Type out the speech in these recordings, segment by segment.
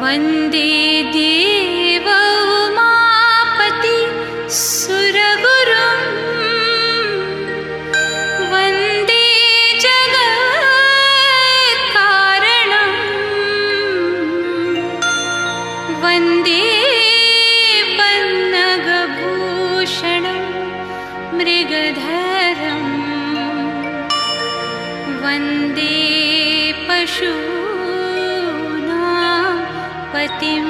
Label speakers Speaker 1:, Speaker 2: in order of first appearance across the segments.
Speaker 1: वन्दे देव उमापति सुरगुरुं वन्दे जगत्कारणं वन्दे पन्नगभूषणं मृगधरं वन्दे पशूनां पतिं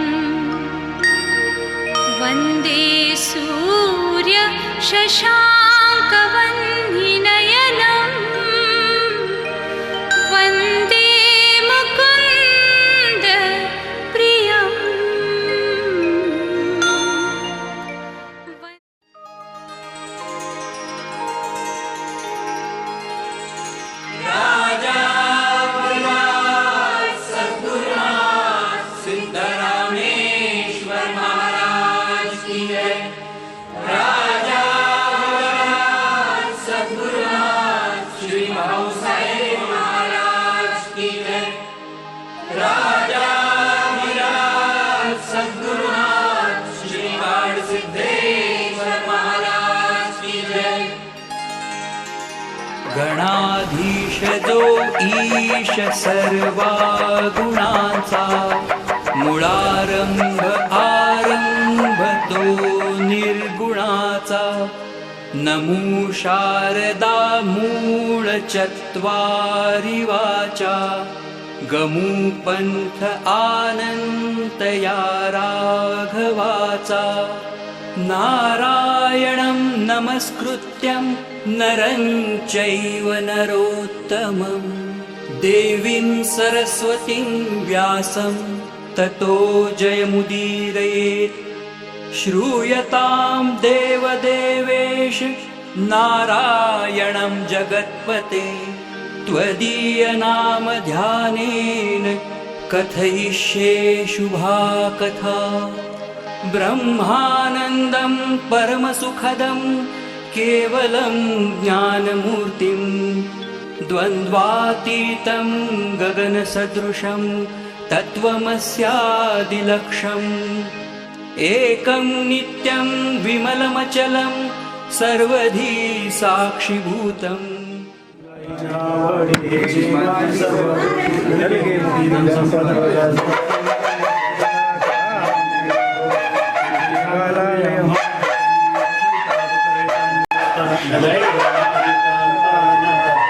Speaker 1: वन्दे सूर्य शशाङ्कवह्निनयनं वन्दे मुकुन्द प्रियम्।
Speaker 2: गणाधीश जो ईश सर्वा गुणांचा मुळारंभ आरंभ तो निर्गुणाचा नमो शारदा मूळ चत्वारि वाचा गमू पंथ आनंत या राघवाचा नारायणं नमस्कृत्यं नरं चैव नरोत्तमं देवीं सरस्वतीं व्यासं ततो जयमुदीरयेत् श्रूयतां देवदेवेश नारायणं जगत्पते त्वदीयनामध्यानेन कथयिष्ये शुभा कथा ब्रह्मानन्दं परमसुखदं केवलं ज्ञानमूर्तिं द्वन्द्वातीतं गगनसदृशं तत्त्वमस्यादिलक्ष्यम् एकं नित्यं विमलमचलं सर्वधी साक्षिभूतम्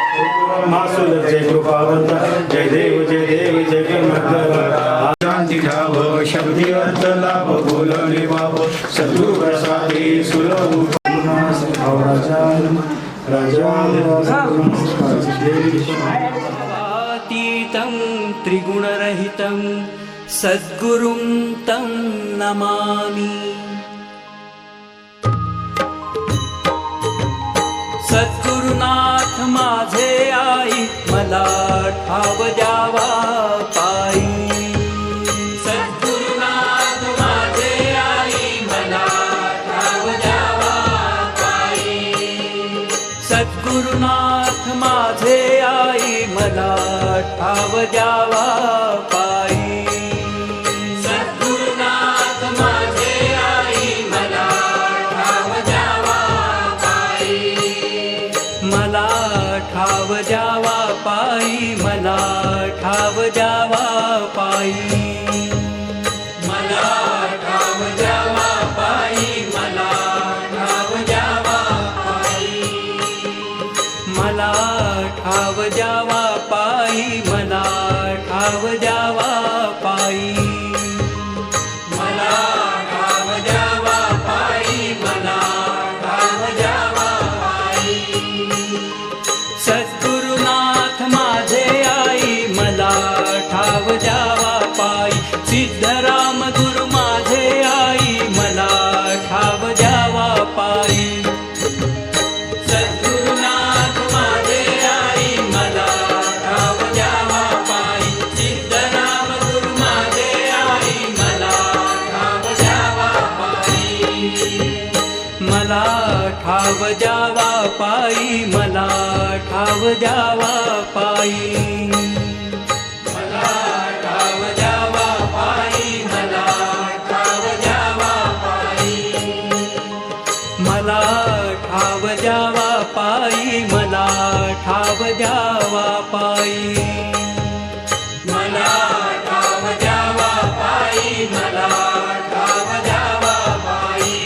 Speaker 3: जय कृपावंत जय देव जय शांती ठाव शब्दी अर्थ लाभ बोलणे बाब सद्गुरु प्रसादे सुलभ
Speaker 2: राजातीतं त्रिगुणरहितं सद्गुरुं तं नमामि। सद्गुरुनाथ माझे आई मला ठाव द्यावा पायी सद्गुरुनाथ माझे आई मला ठाव द्यावा पायी सद्गुरुनाथ माझे आई मला ठाव द्यावा पायी सद्गुरुनाथ माझे आई मला ठाव द्यावा पायी मला ठाव द्यावा पायी मला ठाव द्यावा पायी मला ठाव द्यावा पायी मला ठाव द्यावा पायी मला ठाव द्यावा पायी मला ठाव द्यावा पायी मला ठाव द्यावा पायी मला ठाव द्यावा पायी सद्गुरुनाथ माझे आई मला ठाव द्यावा पायी सिद्धराम गुरु माझे आई मला ठाव द्यावा पायी सद्गुरुनाथ माझे आई मला ठाव द्यावा पायी सिद्धराम गुरु माझे आई मला ठाव द्यावा पायी मला ठाव द्यावा पायी मला ठाव द्यावा पायी मला ठाव द्यावा पायी मला ठाव द्यावा पायी, मला ठाव द्यावा पायी, मला ठाव द्यावा पायी, मला ठाव द्यावा पायी.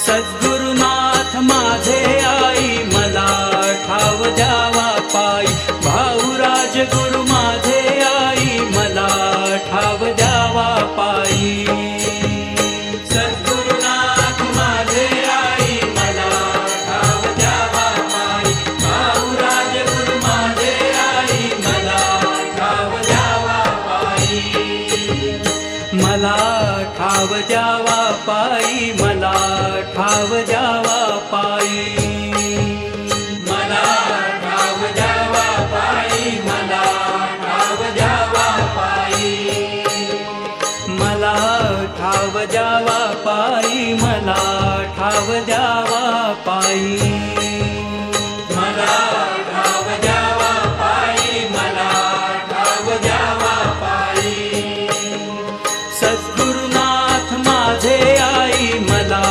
Speaker 2: सद्गुरुनाथ माझे आई, मला ठाव द्यावा पायी. भाऊराज गुरु माझे आई, मला ठाव द्यावा पायी. सद्गुरुनाथ माझे आई, मला ठाव द्यावा पायी. भाऊराज गुरु माझे आई, मला ठाव द्यावा पायी. मला ठाव द्यावा पायी, मला ठाव द्यावा पायी, मला ठाव द्यावा पायी, मला ठाव द्यावा पायी. मला ठाव द्यावा पायी, मला ठाव द्यावा पायी, मला ठाव द्यावा पायी, मला ठाव द्यावा पायी. सद्गुरुनाथ माझे आई, मला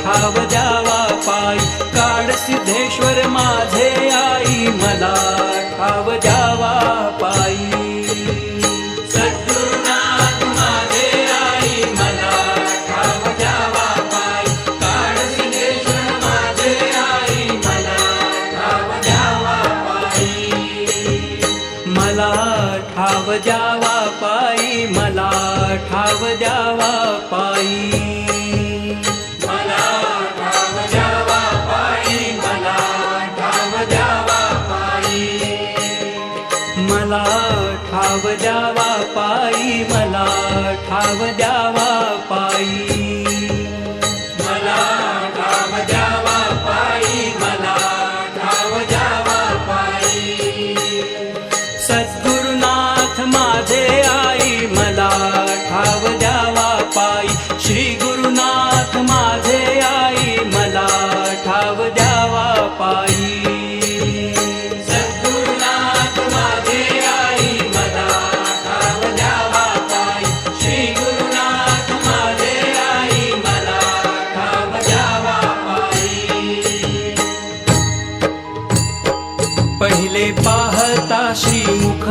Speaker 2: ठाव द्यावा पायी. काळ सिद्धेश्वर माझे आई, मला ठाव द्यावा पायी. सद्गुरुनाथ माझे आई, मला ठाव द्यावा पायी. काळ सिद्धेश्वर माझे आई, मला ठाव द्यावा पायी. मला ठाव द्यावा पायी, मला ठाव द्यावा पायी, मला ठाव द्यावा पायी, मला ठाव द्यावा पायी. मला ठाव द्यावा पायी, मला ठाव द्यावा पायी, मला ठाव द्यावा पायी, मला ठाव द्यावा पायी. सद्गुरुनाथ माझे आई, मला ठाव द्यावा पायी. श्री गुरुनाथ माझे आई, मला ठाव द्यावा पायी. सद्गुरुनाथ माझे आई, मला ठाव द्यावा पायी. श्री गुरुनाथ माझे आई, मला ठाव द्यावा पायी. पहिले पाहता श्रीमुख,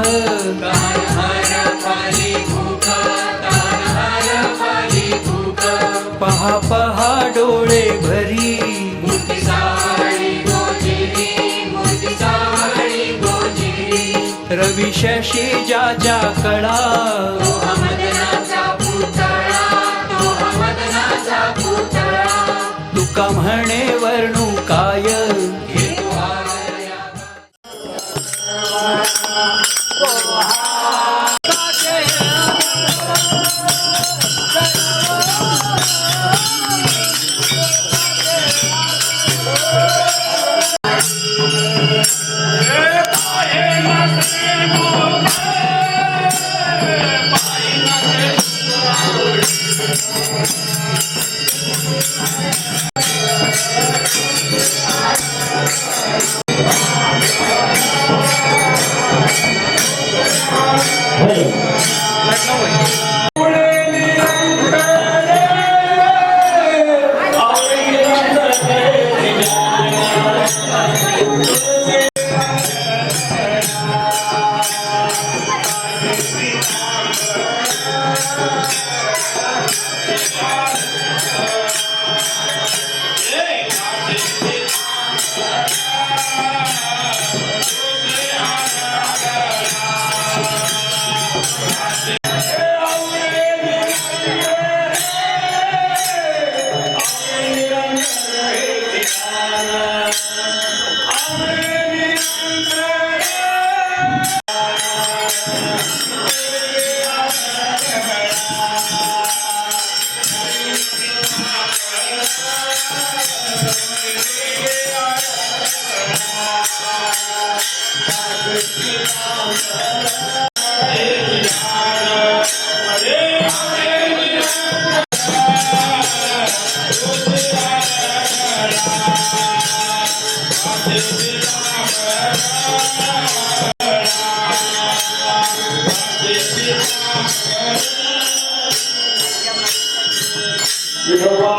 Speaker 2: गानहार खाली भूक, गानहार खाली भूक. पहा पहा डोळे भरी, मूर्ती सावळी गोजिरी, मूर्ती सावळी गोजिरी. रवी शशी ज्याच्या कळा, तो मदनाचा पुतळा, तो मदनाचा पुतळा. तुका म्हणे वर्णू काय,
Speaker 3: विठोबा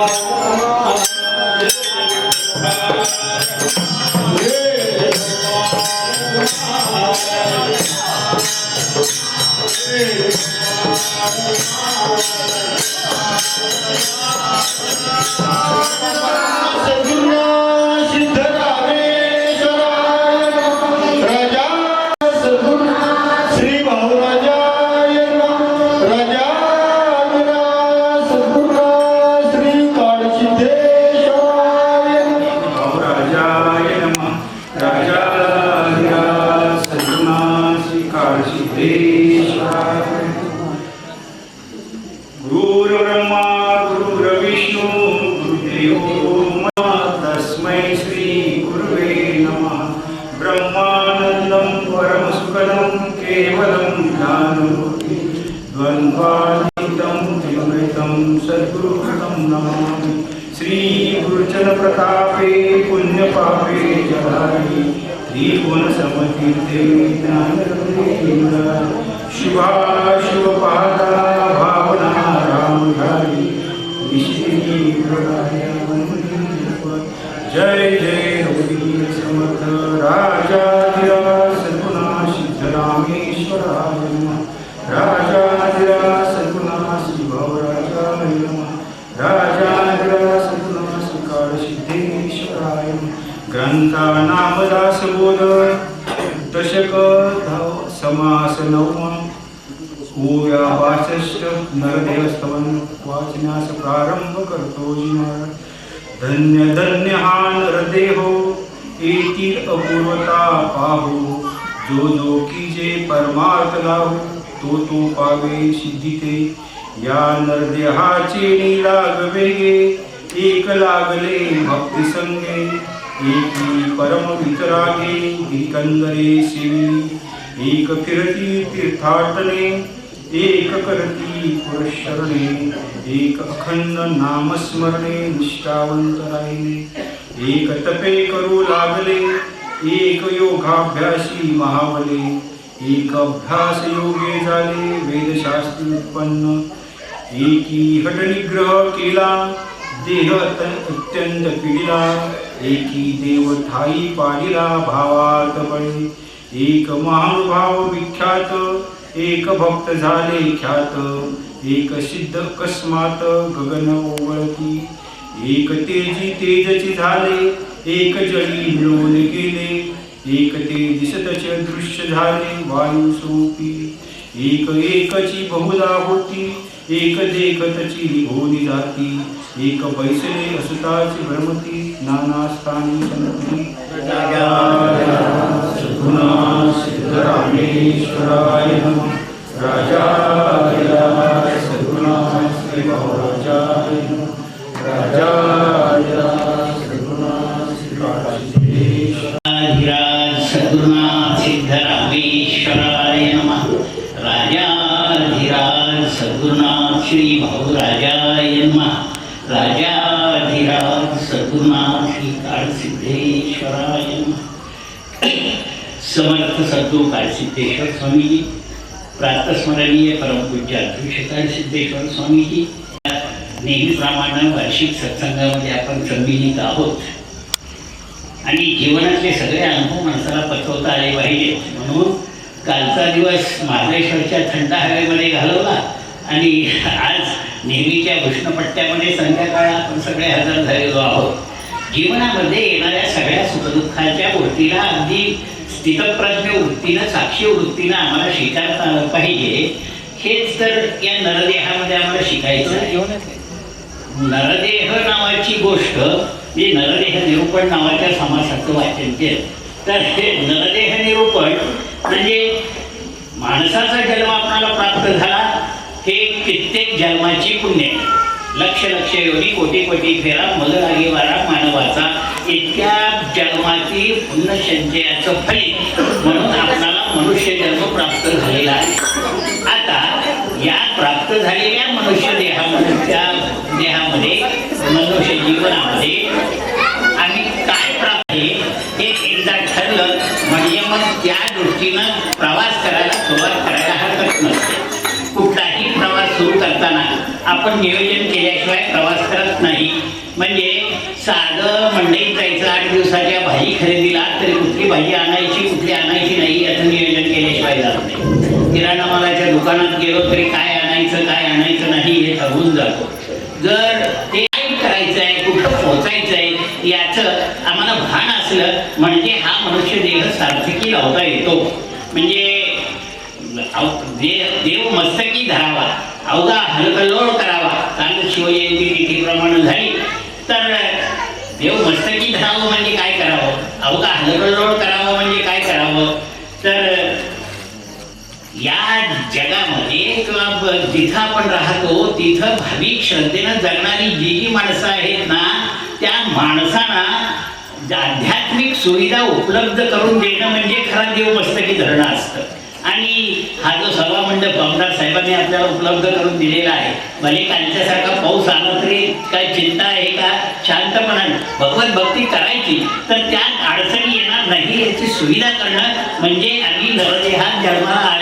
Speaker 3: ओम तस्मै श्री गुरुवे नमः ब्रह्मानन्दं परमसुखदं केवलं ज्ञानमूर्ति द्वन्द्वातीतं त्रिगुणितं सद्गुरुं नमामि श्री गुरुचरण प्रतापे पुण्यपापे जलानि त्रिगुणसमतीर्थे ज्ञानरूपे शुभाशुभपादा भावना रामधारी जय जय रघुवीर समर्थ राजाधिराज सद्गुणा सिद्धरामेश्वराय नमः राजाधिराज सद्गुणा श्री भवराजाय नमः राजाधिराज सद्गुणा श्रीकाल सिद्धेश्वराय नमः ग्रंथा नामदासबोध दशक समास नवमा ओया 62 नरदेव स्तवन वाचनास प्रारंभ करतो जी महाराज धन्य धन्य हा नरदेहो येथील अपूर्वता पाहो जो जो कीजे परमार्थ लाहो तो पावे सिद्धिते या नरदेहाचे लागवे एक लागले भक्ती संगे एकी परम वितरागे एकंदरे सेवी एक फिरती तीर्थाटने एक करती पुरशरणे एक अखंड नामस्मरणे निष्ठावंत राहिले एक तपे करू लागले एक योगाभ्यासी महाबले एक अभ्यास योगे झाले वेदशास्त्री उत्पन्न एकी हठनिग्रह केला देह अत्यंत पिडिला एकी देव ठाई पाडिला भावार्थ बळे एक महानुभाव विख्यात एक भक्त झाले ख्यात एक सिद्ध अकस्मात गगन ओवळती एक तेजी तेजची झाले एक जळी मिळून गेले एक ते दिसतचे दृश्य झाले वायू स्वरूपी एक एकची बहुधा होती एक देखतची निघोनी जाती एक बैसले असुताची भ्रमती नाना स्थानी संती सद्गुणा सिद्धरामेश्वराय नमः राजाधिराज सद्गुणा श्री भवराजाय नमः राजाधिराज सद्गुणा
Speaker 4: राजाधिराज सद्गुणा सिद्धरामेश्वराय नमः राजाधिराज सद्गुणा श्री भवराजाय नमः राजाधिराज सद्गुणा श्री काळसिद्धेश्वराय नमः समर्थ सद्गुरू काळसिद्धेश्वर स्वामीजी प्रातस्मरणीय परमपूज्य अध्यक्ष काळसिद्धेश्वर स्वामीजी नेहमीप्रमाणे वार्षिक सत्संगामध्ये आपण संमिलित आहोत आणि जीवनातले सगळे अनुभव माणसाला पचवता आले पाहिजेत म्हणून कालचा दिवस महाबळेश्वरच्या थंड हवेमध्ये घालवला आणि आज नेहमीच्या उष्णपट्ट्यामध्ये संध्याकाळ आपण सगळे हजर झालेलो आहोत. जीवनामध्ये येणाऱ्या सगळ्या सुखदुःखाच्या गोष्टीला अगदी स्थितप्रज्ञ वृत्तीनं साक्षी वृत्तीनं आम्हाला स्वीकारता आलं पाहिजे. हेच तर या नरदेहामध्ये आम्हाला शिकायचं आहे. नरदेह नावाची गोष्ट मी नरदेह निरूपण नावाच्या समासाचं वाचन केलं तर हे नरदेह निरूपण म्हणजे माणसाचा जन्म आपल्याला प्राप्त झाला हे कित्येक जन्माची पुण्य लक्ष लक्ष योनी कोटी कोटी फेरा मग लागे वारा मानवाचा इतक्या जन्माची पुण्यसंचयाचं फलित म्हणून आपल्याला मनुष्य जन्म प्राप्त झालेला आहे. आता या प्राप्त झालेल्या मनुष्य देहामध्ये मनुष्य जीवनामध्ये आम्ही काय प्राप्त हे एकदा ठरलं म्हणजे मग त्या दृष्टीनं प्रवास करायला सुरुवात करायला हरकत नसते. कुठलाही प्रवास सुरू करताना आपण नियोजन केल्याशिवाय प्रवास करत नाही. म्हणजे साधं मंडईत जायचं 8 दिवसाच्या भाजी खरेदीला तरी कुठली भाजी आणायची कुठली आणायची नाही याचं नियोजन केल्याशिवाय जात नाही. किराणा मालाच्या दुकानात गेलो तरी काय आणायचं नाही हे ठरवून जातो. जर ते काय करायचं आहे कुठं पोचायचं आहे याचं आम्हाला भान असलं म्हणजे हा मनुष्य देह सार्थकी लावता येतो. म्हणजे देव मस्तकी धरावा अवघा हलकल्लोळ करावा काल शिवजयंती तिथीप्रमाणे झाली तर देव मस्तकी धरावं म्हणजे काय करावं अवघा हलकल्लोळ करावं म्हणजे काय करावं तर या जगामध्ये किंवा जिथं आपण राहतो तिथं भाविक श्रद्धेनं जगणारी जी माणसं आहेत ना त्या माणसांना आध्यात्मिक सुविधा उपलब्ध करून देणं म्हणजे खरा देवमस्तकी धरणं असतं. आणि हा जो सभा मंडप आमदार साहेबांनी आपल्याला उपलब्ध करून दिलेला आहे, भले कालच्यासारखा पाऊस आला तरी काय चिंता आहे का? शांतपणाने भगवत भक्ती करायची, तर त्यात अडचणी येणार नाही याची सुविधा करणं म्हणजे आम्ही नरदेहात जन्माला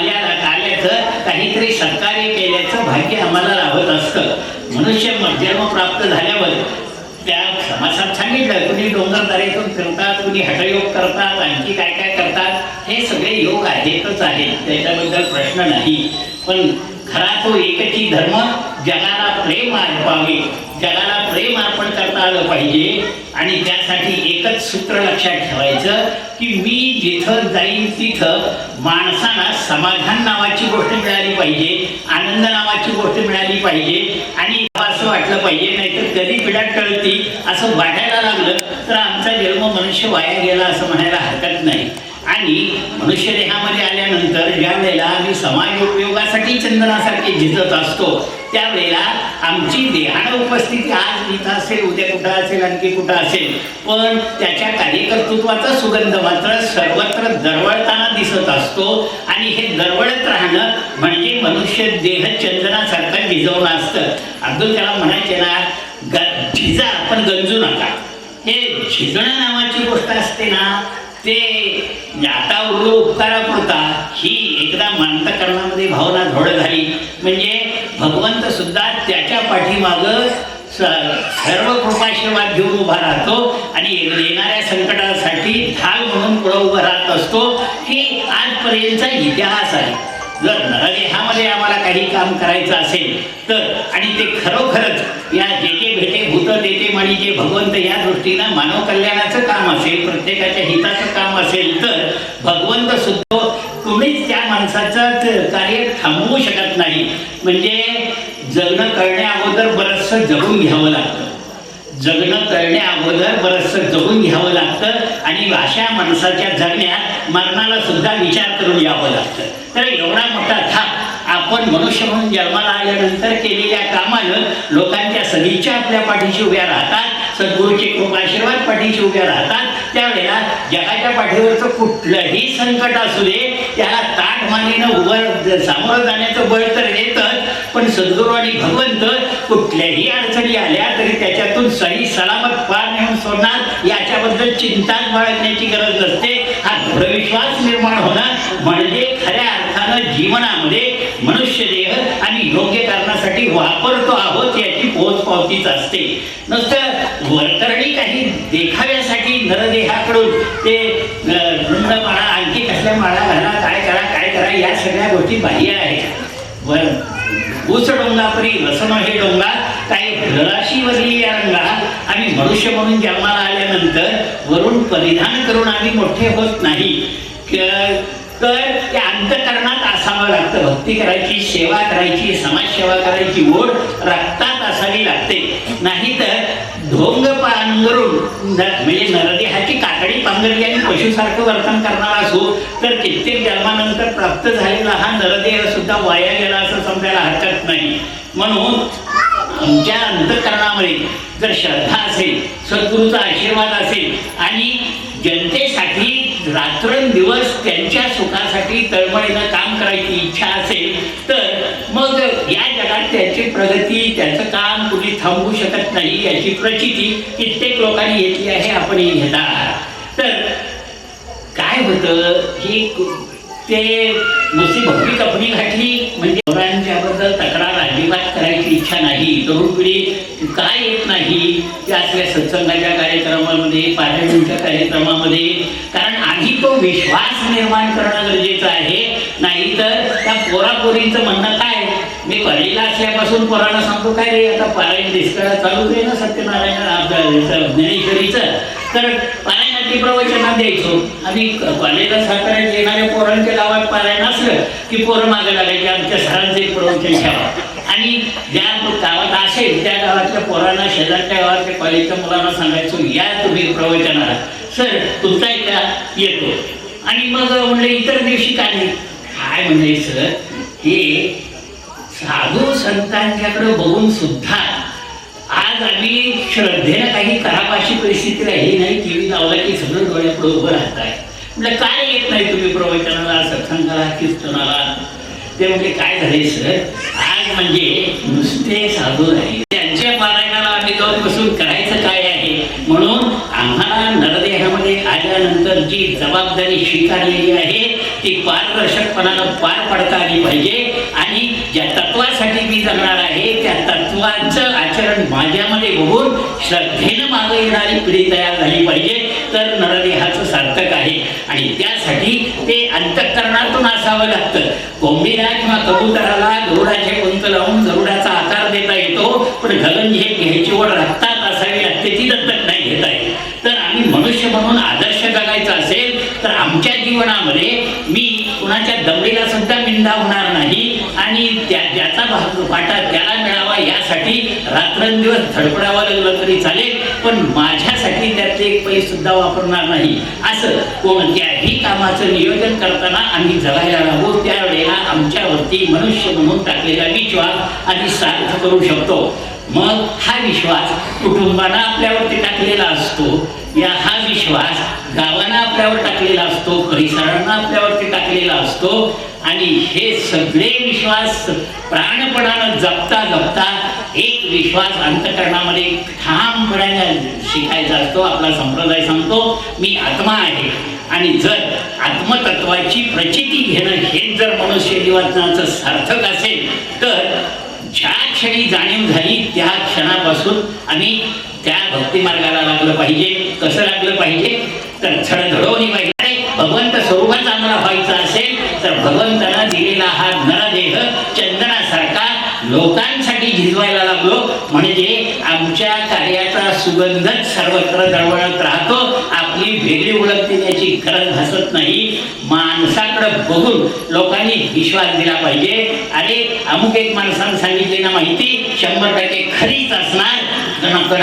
Speaker 4: आल्याचं काहीतरी सत्कार्य केल्याचं भाग्य आम्हाला लाभत असतं. मनुष्य जन्म प्राप्त झाल्यावर त्या समाजात सांगितलं, कुणी डोंगरदऱ्यातून फिरतात, कुणी हठयोग करतात, आणखी काय काय करतात. हे सगळे योग आहेतच आहेत, त्याच्याबद्दल प्रश्न नाही. पण खरा तो एकची धर्म, जगाला प्रेम अर्पावे, जगाला प्रेम अर्पण करता आलं पाहिजे. आणि त्यासाठी एकच सूत्र लक्षात ठेवायचं की मी जिथं जाईन तिथं माणसांना समाधान नावाची गोष्ट मिळाली पाहिजे, आनंद नावाची गोष्ट मिळाली पाहिजे. आणि असं वाटलं पाहिजे, नाहीतर कधी पिढा टळती असं वाटायला लागलं तर आमचा जन्म मनुष्य वाया गेला असं म्हणायला हरकत नाही. आणि मनुष्य देहामध्ये आल्यानंतर ज्या वेळेला आम्ही समाज उपयोगासाठी चंदनासारखे झिजत असतो, त्यावेळेला आमची देहानं उपस्थिती आज इथं असेल, उद्या कुठं असेल, आणखी कुठं असेल, पण त्याच्या कार्यकर्तृत्वाचा सुगंध मात्र सर्वत्र दरवळताना दिसत असतो. आणि हे दरवळत राहणं म्हणजे मनुष्य देह चंदनासारखं झिजवणं असतं. अब्दुल कलाम म्हणायचे ना, झिजा पण गंजू नका. हे झिजणं नावाची गोष्ट असते ना, ते आता उरलो उपकारापुरता ही एकदा अंतःकरणामध्ये भावना दृढ झाली म्हणजे भगवंत सुद्धा त्याच्या पाठीमागं सर्व कृपाशीर्वाद घेऊन उभा राहतो आणि येणाऱ्या संकटासाठी ढाल म्हणून पुढे उभा राहत असतो. ही आजपर्यंतचा इतिहास आहे. जर नरदेहामध्ये आम्हाला काही काम करायचं असेल तर, आणि ते खरोखरच या जेके भेटे भूत देते म्हणी जे भगवंत या दृष्टीनं मानव कल्याणाचं काम असेल, प्रत्येकाच्या हिताचं काम असेल, तर भगवंत सुद्धा तुम्हीच त्या माणसाचं कार्य थांबवू शकत नाही. म्हणजे जगणं कळण्या अगोदर बरंचसं जगून घ्यावं लागतं, जगणं कळण्या अगोदर बरंचसं जगून घ्यावं लागतं. आणि अशा माणसाच्या जगण्यात मरणाला सुद्धा विचार करून यावं लागतं. तर एवढा मोठा थाप आपण मनुष्य म्हणून जन्माला आल्यानंतर केलेल्या कामानं लोकांच्या सदिच्छा आपल्या पाठीशी उभ्या राहतात, सद्गुरूचे कृपाशीर्वाद पाठीशी उभ्या राहतात. त्यावेळेला जगाच्या पाठीवरचं कुठलंही संकट असू दे त्याला ताठ मानेनं उभं सामोरं जाण्याचं बळ तर येतच, पण सद्गुरू आणि भगवंत कुठल्याही अडचणी आल्या तरी त्याच्यातून सही सलामत पार नेऊन सोडणार याच्याबद्दल चिंताच बाळगण्याची गरज नसते. हा दृढविश्वास निर्माण होणं म्हणजे खऱ्या अर्थानं जीवनामध्ये मनुष्य देह आणि योग्य कारणासाठी वापरतो आहोत याची पोचपावतीच असते. नुसतं वरकरणी काही देखाव्यासाठी नरदेहाकडून ते वृंदमाळा आणखी कसल्या माळा घाला, काय करा या सगळ्या गोष्टी बाह्य आहेत. उच डोंगापरी रसम हे डोंगा काही रळाशी वरली या रंगा. आम्ही मनुष्य म्हणून जन्माला आल्यानंतर वरून परिधान करून आम्ही मोठे होत नाही, तर त्या अंतःकरणात असावं लागतं. भक्ती करायची, सेवा करायची, समाजसेवा करायची ओढ रक्तात असावी लागते. नाहीतर ढोंग पांघरून म्हणजे नरदेहाची काकडी पांघरली आणि पशुसारखं वर्तन करणार असो तर कित्येक जन्मानंतर प्राप्त झालेला हा नरदेह सुद्धा वाया गेला असं समजायला हरकत नाही. म्हणून आमच्या अंतःकरणामध्ये जर श्रद्धा असेल, सद्गुरूचा आशीर्वाद असेल आणि जनतेसाठी रात्रंदिवस त्यांच्या सुखासाठी तळमळीनं काम करायची इच्छा असेल तर मग या जगात त्याची प्रगती, त्याचं काम कुणी थांबवू शकत नाही याची प्रचिती कित्येक लोकांनी घेतली आहे, आपणही घेत आहात. तर काय होतं की ते नुसती भक्ती कपणी घातली म्हणजे पोरांच्याबद्दल तक्रार अजिबात करायची इच्छा नाही. तरुण पिढी काय येत नाही त्या असल्या सत्संगाच्या कार्यक्रमामध्ये, पारायणाच्या कार्यक्रमामध्ये, कारण आधी तो विश्वास निर्माण करणं गरजेचं आहे. नाहीतर त्या पोरापोरींचं म्हणणं काय, मी कलेला असल्यापासून पोरांना सांगतो काय रे आता पारायण दिसकाळा चालू आहे ना सत्यनारायण ज्ञानेश्वरीचं, तर पारायणाची प्रवचना द्यायचो आणि कॉलेजला साताऱ्यात येणाऱ्या पोरांच्या गावात पारायण असलं की पोरं मागे लागायचे आमच्या सरांचं एक प्रवचन ठेवा. आणि ज्या गावात असेल त्या गावातल्या पोरांना, शेजारच्या गावातल्या कॉलेजच्या मुलांना सांगायचो या तुम्ही प्रवचनाला, सर तुमचा एकदा येतो. आणि मग म्हणलं इतर दिवशी काय म्हणायचं, हे साधू संतांच्याकडे बघून सुद्धा आज आज आम्ही श्रद्धेनं काही करावं अशी परिस्थिती राहिली नाही. टी व्ही लावला की सगळं डोळ्यापुढे उभं राहत आहे. म्हटलं काय येत नाही तुम्ही प्रवचनाला, सत्संगाला, कीर्तनाला? ते म्हणजे काय झाले सर, आज म्हणजे नुसते साधू राहिले. त्यांच्या पारायणाला आम्ही जाऊन बसून करायचं काय आहे? म्हणून आम्हाला नरदेहामध्ये आल्यानंतर जी जबाबदारी स्वीकारलेली आहे ती पारदर्शकपणानं पार पाडता आली पाहिजे. आणि ज्या तत्वासाठी मी जगणार आहे त्या तत्वाचं आचरण माझ्यामध्ये बघून श्रद्धेनं मागे येणारी पिढी तयार झाली पाहिजे, तर नरदेहाचं सार्थक आहे. आणि त्यासाठी ते अंतःकरणातून असावं लागतं. कोंबडीला किंवा कबुतराला गरुडाचे पंख लावून गरुडाचा आकार देता येतो, पण गगनझेप घ्यायची ओढ रक्तात असावी लागते, ती दत्तक नाही घेता येत. तर आम्ही मनुष्य म्हणून आदर्श जगायचा असेल तर आमच्या जीवनामध्ये मी कुणाच्या दमडीला सुद्धा निंदा होणार नाही आणि ज्याचा वाटा त्याला मिळावा यासाठी रात्रंदिवस धडपडावं लागलं तरी चालेल, पण माझ्यासाठी त्यातले एक पैसे सुद्धा वापरणार नाही. असं कोणत्याही कामाचं नियोजन करताना आम्ही जगायला लागू. त्यावेळेला आमच्यावरती मनुष्य म्हणून टाकलेला विश्वास आम्ही सार्थ करू शकतो. मग हा विश्वास कुटुंबानं आपल्यावरती टाकलेला असतो, हा विश्वास गावानं आपल्यावर टाकलेला असतो, परिसरांना आपल्यावरती टाकलेला असतो. आणि हे सगळे विश्वास प्राणपणानं जपता जपता एक विश्वास अंतःकरणामध्ये ठामपणाने शिकायचा असतो. आपला संप्रदाय सांगतो मी आत्मा आहे. आणि जर आत्मतत्वाची प्रचिती घेणं हेच जर मनुष्य जीवनाचं सार्थक असेल तर ज्या क्षणी जाणीव झाली त्या क्षणापासून आम्ही त्या भक्ती मार्गाला लागलं पाहिजे. कसं लागलं पाहिजे तर झडधडवणी पाहिजे. भगवंत स्वरूपात आम्हाला व्हायचं असेल तर भगवंतानं दिलेला हा नरदेह चंदनासारखा लोकांसाठी झिजवायला लागलो, म्हणजे आमच्या कार्याचा सुगंधच सर्वत्र दळवळत राहतो. आपली वेगळी ओळख देण्याची गरज भासत नाही. माणसाकडे बघून लोकांनी विश्वास दिला पाहिजे. अरे अमुक एक माणसानं सांगितली ना माहिती 100% खरीच असणार,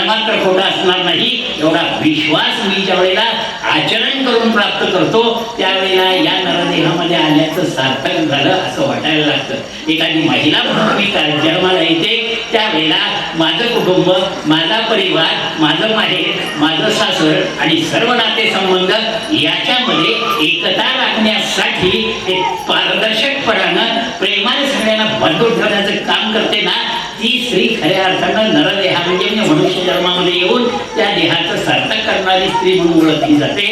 Speaker 4: मात्र खोटा असणार नाही. एवढा विश्वास मी ज्या वेळेला आचरण करून प्राप्त करतो त्यावेळेला या नरदेहामध्ये आल्याचं सार्थक झालं असं वाटायला लागतं. एखादी महिला म्हणून मी जन्माला येते त्यावेळेला माझं कुटुंब, माझा परिवार, माझं माहेर, माझं सासर आणि सर्व नातेसंबंध याच्यामध्ये एकता राखण्यासाठी एक पारदर्शकपणानं प्रेमाने सगळ्यांना बांधून ठेवण्याचं काम करते ना, ती स्त्री खऱ्या अर्थानं नरदेहा म्हणजे मनुष्य जन्मामध्ये येऊन त्या देहाचं सार्थक करणारी स्त्री म्हणून ओळखली जाते.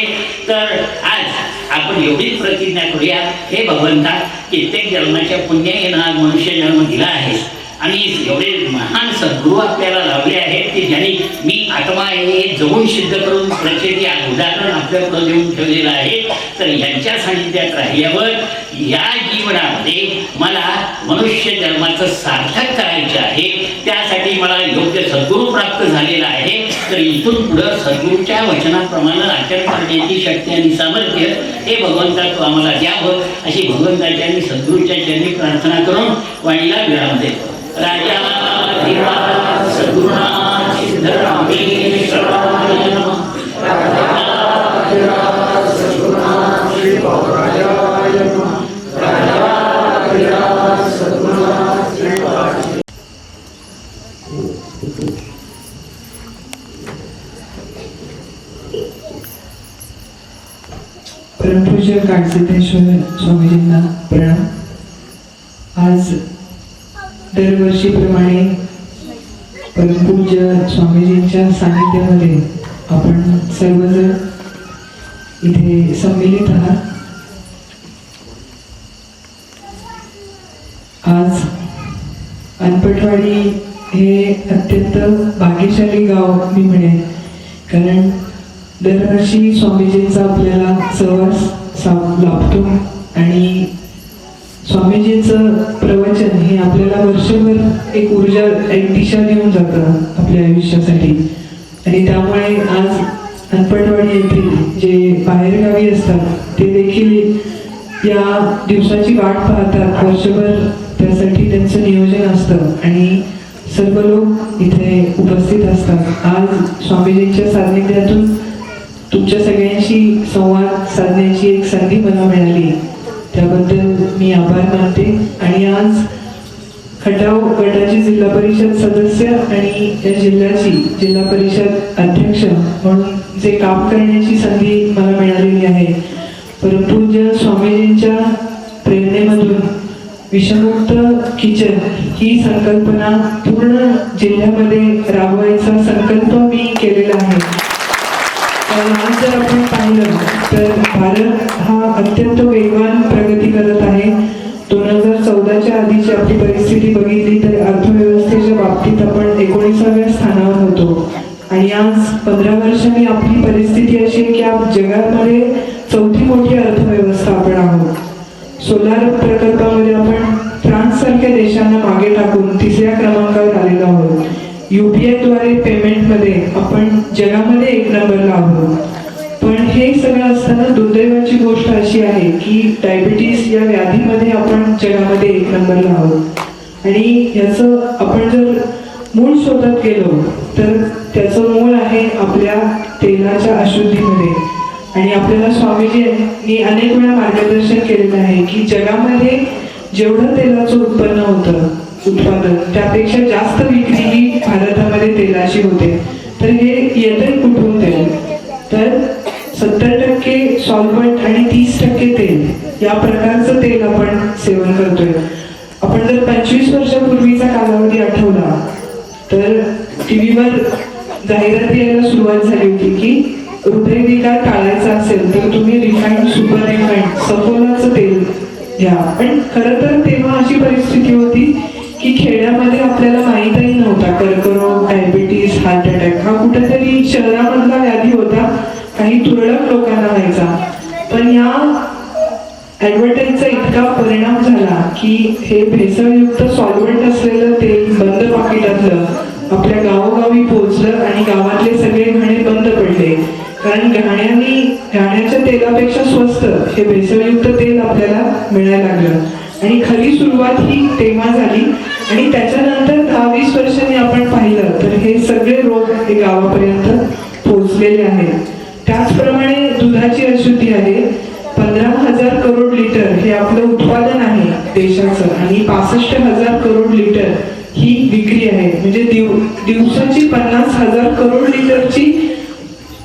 Speaker 4: तर आज आपण एवढीच प्रतिज्ञा करूया, हे भगवंता कित्येक जन्माच्या पुण्याने आज मनुष्य जन्म दिला आहे आणि एवढे महान सद्गुरू आपल्याला लाभले आहेत की ज्यांनी मी आत्मा आहे हे जगून सिद्ध करून प्रचिती उदाहरण आपल्याकडे देऊन ठेवलेलं आहे. तर यांच्या सानिध्यात राहिल्यावर या जीवनामध्ये मला मनुष्य जन्माचं सार्थक करायचं आहे. त्यासाठी मला योग्य सद्गुरू प्राप्त झालेला आहे. तर इथून पुढं सद्गुरूच्या वचनाप्रमाणे आचरण करण्याची शक्ती आणि सामर्थ्य हे भगवंता तू आम्हाला द्यावं अशी भगवंताच्या आणि सद्गुरूच्या चरणी प्रार्थना करून वाणीला विराम देतो. राजा सद्गुरुनाथ सिद्धरामेश्वराय नमः.
Speaker 5: परमपूज्य काळसिद्धेश्वर स्वामीजींना प्रणाम. आज दरवर्षीप्रमाणे परमपूज्य स्वामीजींच्या सानिध्यामध्ये आपण सर्वजण इथे सम्मिलित आहात. आज अनपटवाडी हे अत्यंत भाग्यशाली गाव मी म्हणेन, कारण दरवर्षी स्वामीजींचा आपल्याला सहवास लाभतो आणि स्वामीजींचं प्रवचन हे आपल्याला वर्षभर एक ऊर्जा, एक दिशा देऊन जातं आपल्या आयुष्यासाठी. आणि त्यामुळे आज अनपटवाडी येथील जे बाहेरगावी असतात ते देखील या दिवसाची वाट पाहतात. वर्षभर त्यासाठी त्यांचं नियोजन असतं आणि सर्व लोक इथे उपस्थित असतात. आज स्वामीजींच्या सान्निध्यातून तुमच्या सगळ्यांशी संवाद साधण्याची एक संधी मला मिळाली, त्याबद्दल मी आभार मानते. आणि आज खटाव गटाची जिल्हा परिषद सदस्य आणि या जिल्ह्याची जिल्हा परिषद अध्यक्ष म्हणून जे काम करण्याची संधी मला मिळालेली आहे, परमपूज्य स्वामीजींच्या प्रेरणेमधून विषमुक्त किचन ही संकल्पना पूर्ण जिल्ह्यामध्ये राबवायचा संकल्प मी केलेला आहे. आज जर आपण पाहिलं तर भारत हा अत्यंत वेगवान प्रगती करत आहे. 2014च्या आधीची आपली परिस्थिती बघितली तर अर्थव्यवस्थेच्या बाबतीत आपण 19व्या स्थानावर होतो आणि आज 15 वर्षांनी आपली परिस्थिती अशी आहे की आज जगामध्ये 4थी मोठी अर्थव्यवस्था आपण आहोत. सोलार प्रकल्पामध्ये आपण फ्रान्स सारख्या देशांना मागे टाकून 3ऱ्या क्रमांकावर आलेलो आहोत. UPI द्वारे पेमेंटमध्ये आपण जगामध्ये 1 नंबरला आहोत. पण हे सगळं असताना दुर्दैवाची गोष्ट अशी आहे की डायबिटीस या व्याधीमध्ये आपण जगामध्ये 1 नंबरला आहोत. आणि याचं आपण जर मूळ शोधत गेलो तर त्याचं मूळ आहे आपल्या तेलाच्या अशुद्धीमध्ये. आणि आपल्याला स्वामीजींनी अनेक वेळा मार्गदर्शन केलेलं आहे की जगामध्ये जेवढं तेलाचं उत्पन्न होतं उत्पादन त्यापेक्षा जास्त विक्री ही भारतामध्ये तेलाची होते. तर हे येतंय कुठून तेल? तर 70% सॉल्व्हंट आणि 30% तेल या प्रकारचं तेल आपण सेवन करतोय. आपण जर 25 वर्षापूर्वीचा कालावधी आठवला तर टीव्हीवर जाहिराती यायला सुरुवात झाली होती की हृदयविकार टाळायचा असेल तर तुम्ही रिफाईंड सुपर रिफाईंड सफोलाचं तेल घ्या. पण खरं तर तेव्हा अशी परिस्थिती होती की खेड्यामध्ये आपल्याला माहीतही नव्हता कर्करोग, डायबिटीस, हार्ट अटॅक हा कुठेतरी शहरामधला व्याधी होता, काही तुरळक लोकांना व्हायचा. पण या ॲडव्हर्टाईजचा इतका परिणाम झाला की हे भेसळयुक्त सॉल्व्हंट असलेलं तेल बंद पाकिटातलं आपल्या गावोगावी पोहोचलं आणि गावातले सगळे घाणे बंद पडले. कारण घाण्याच्या तेलापेक्षा स्वस्त हे भेसळयुक्त तेल आपल्याला मिळायला लागलं. आणि खरी सुरुवात ही तेव्हा झाली आणि त्याच्यानंतर 10-20 वर्षांनी आपण पाहिलं तर हे सगळे रोग हे गावापर्यंत पोहोचलेले आहेत. त्याचप्रमाणे दुधाची अशुद्धी आहे. 15,000 करोड लिटर हे आपलं उत्पादन आहे देशाचं आणि 65,000 करोड लिटर ही विक्री आहे. म्हणजे दिवसाची 50,000 करोड लिटरची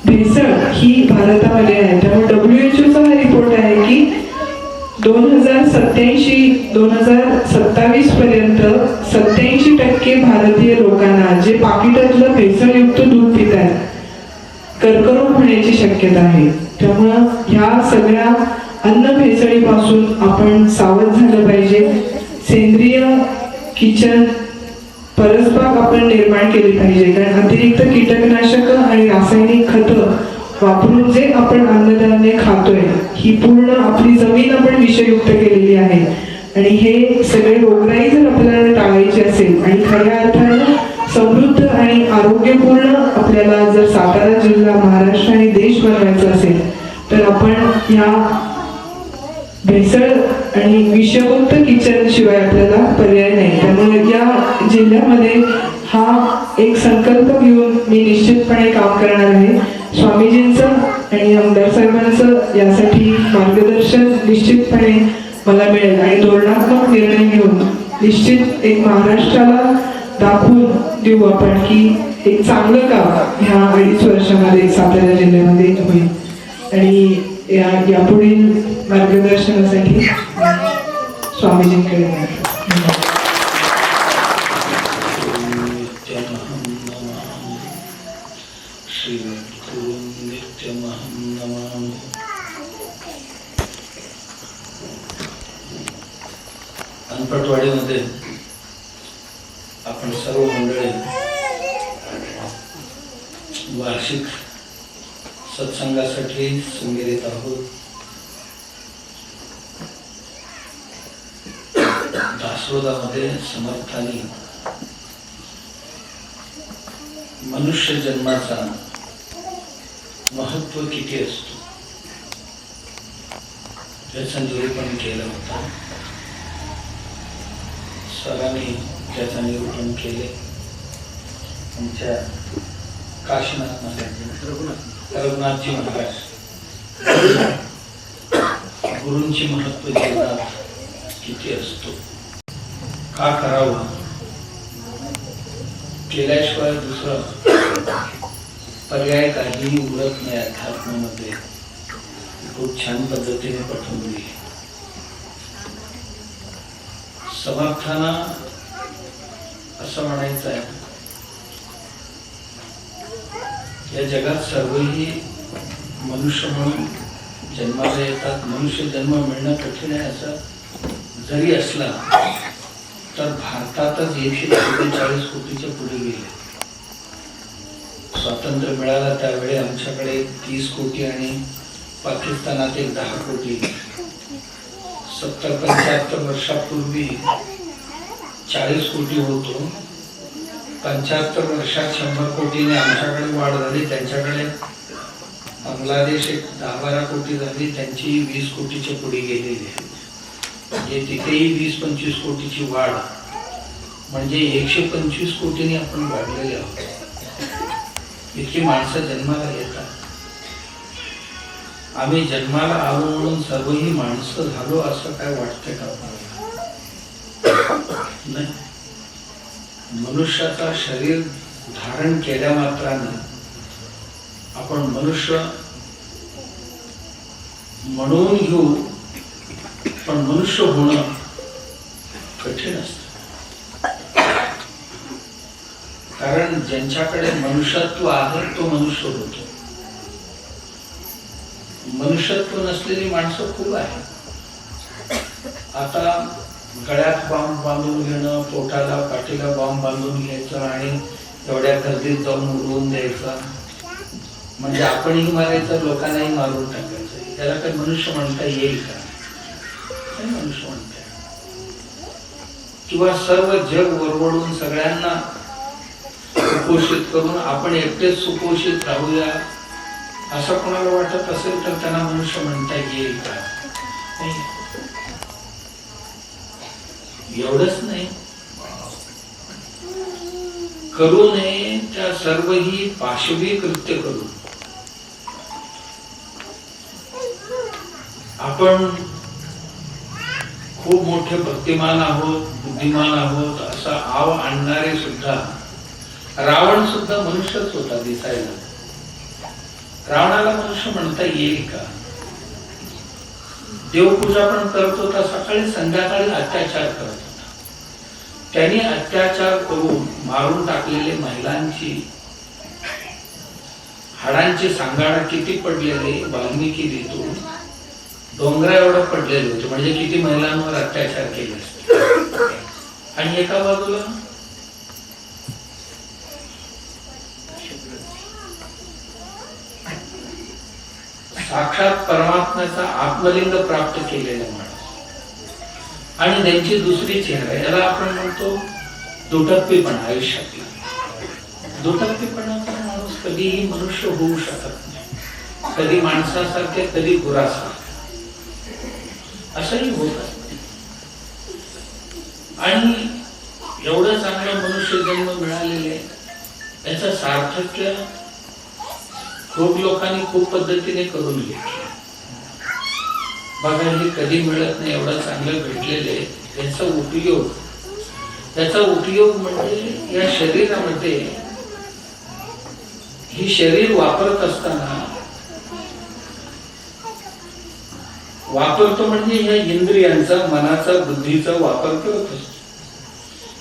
Speaker 5: भेसळ ही भारतामध्ये आहे. त्यामुळे WHO चा हा रिपोर्ट आहे की 2027 पर्यंत 87% भारतीय लोकांना जे पाकिटातलं भेसळयुक्त दूध पित आहेत कर्करोग होण्याची शक्यता आहे. त्यामुळं ह्या सगळ्या अन्न भेसळीपासून आपण सावध झालं पाहिजे. सेंद्रिय किचन परसबाग आपण निर्माण केली पाहिजे. कारण अतिरिक्त कीटकनाशक आणि रासायनिक खतं वापरून जे आपण अन्नधान्य खातोय ही पूर्ण आपली जमीन आपण विषयुक्त केलेली आहे. आणि हे सगळे रोगराई जर आपल्याला टाळायची असेल आणि खऱ्या अर्थानं समृद्ध आणि आरोग्यपूर्ण आपल्याला जर सातारा जिल्हा, महाराष्ट्र आणि देश बनवायचा असेल तर आपण ह्या भेसळ आणि विषमुक्त किचन शिवाय आपल्याला पर्याय नाही. त्यामुळे या जिल्ह्यामध्ये हा एक संकल्प घेऊन मी निश्चितपणे काम करणार आहे. स्वामीजींचं आणि आमदार साहेबांचं यासाठी मार्गदर्शन निश्चितपणे मला मिळेल आणि धोरणात्मक निर्णय घेऊन निश्चित एक महाराष्ट्राला दाखवून देऊ आपण की एक चांगलं काम ह्या 2.5 वर्षामध्ये सातारा जिल्ह्यामध्ये होईल. आणि यापुढील मार्गदर्शनासाठी स्वामीजींकडे
Speaker 6: अनपटवाडीमध्ये आपण सर्व मंडळी वार्षिक सत्संगासाठी संमिलित आहोत. दासोदामध्ये समर्थानी मनुष्य जन्माचा महत्व किती असतो याचं निरूपण केलं होतं. सरांनी त्याचं निरूपण केले. आमच्या काशीनाथ महाराज, रघुनाथजी महाराज, गुरूंची महत्व जीवनात किती असतो. का करावं, केल्याशिवाय दुसरं पर्याय काहीही उरत नाही अध्यात्मामध्ये. खूप छान पद्धतीने पटवून दिली. समर्थांना असं म्हणायचं आहे, या जगात सर्वही मनुष्य म्हणून जन्माला येतात. मनुष्य जन्म मिळणं कठीण आहे असं जरी असला तर भारतातच 144 कोटीच्या पुढे गेले. स्वातंत्र्य मिळालं त्यावेळी आमच्याकडे 30 कोटी आणि पाकिस्तानात 10 कोटी. 70-75 वर्षापूर्वी 40 कोटी होतो. 75 वर्षात 100 कोटीने आमच्याकडे वाढ झाली. त्यांच्याकडे बांगलादेश 10-12 कोटी झाली, त्यांची 20 कोटीच्या पुढे गेलेली आहे. म्हणजे तिथेही 20-25 कोटीची वाढ, म्हणजे 125 कोटीने आपण वाढलेले आहोत. इतकी माणसं जन्माला येतात. आम्ही जन्माला आलो म्हणून सर्वही माणसं झालो असं काय वाटतंय का आपल्याला? नाही. मनुष्याचा शरीर धारण केल्या मात्राने आपण मनुष्य म्हणून घेऊ, पण मनुष्य होणं कठीण असतं. कारण ज्यांच्याकडे मनुष्यत्व आहे तो मनुष्य होतो. मनुष्यत्व नसलेली माणसं खूप आहेत. आता गळ्यात बॉम्ब बांधून घेणं, पोटाला पाठीला बॉम्ब बांधून घ्यायचं आणि एवढ्या गर्दीत जाऊन उडवून द्यायचा, म्हणजे आपणही मारायचं, लोकांनाही मारून टाकायचं. त्याला काही मनुष्य म्हणता येईल का? नाही मनुष्य म्हणता येईल. किंवा सर्व जग वरवडून सगळ्यांना सुपोषित करून आपण एकटेच सुपोषित राहूया असं कोणाला वाटत असेल तर त्यांना मनुष्य म्हणता येईल का? नाही. एवढंच नाही, करू नये त्या सर्वही पाशवी कृत्य करू आपण खूप मोठे भक्तिमान आहोत, बुद्धिमान आहोत असा आव आणणारे सुद्धा, रावण सुद्धा मनुष्यच होता दिसायला. रावणाला मनुष्य म्हणता येईल का? देवपूजा पण करत होता, सकाळी संध्याकाळी अत्याचार करत होता. त्यांनी अत्याचार करून मारून टाकलेले महिलांची हाडांचे सांगाडा किती पडलेले वाल्मिकी देतो, डोंगरा एवढं पडलेले होते. म्हणजे किती महिलांवर अत्याचार केले असते. आणि एका बाजूला साक्षात परमात्म्याचा आत्मलिंग प्राप्त केलेला माणूस आणि त्यांची दुसरी चेहरा, याला आपण म्हणतो दुटप्पीपणा. आयुष्यातला दुटप्पीपणाचा माणूस कधीही मनुष्य होऊ शकत नाही. कधी माणसासारखे, कधी गुरासारखे असंही होत असते. आणि एवढं चांगलं मनुष्य जन्म मिळालेले याचं सार्थक्य खूप लोकांनी खूप पद्धतीने करून घेतले. बघा, हे कधी मिळत नाही. एवढं चांगलं भेटलेले त्याचा उपयोग म्हणजे या शरीरामध्ये, हे शरीर वापरत असताना, वापरतो म्हणजे ह्या इंद्रियांचा, मनाचा, बुद्धीचा वापर करत असतो.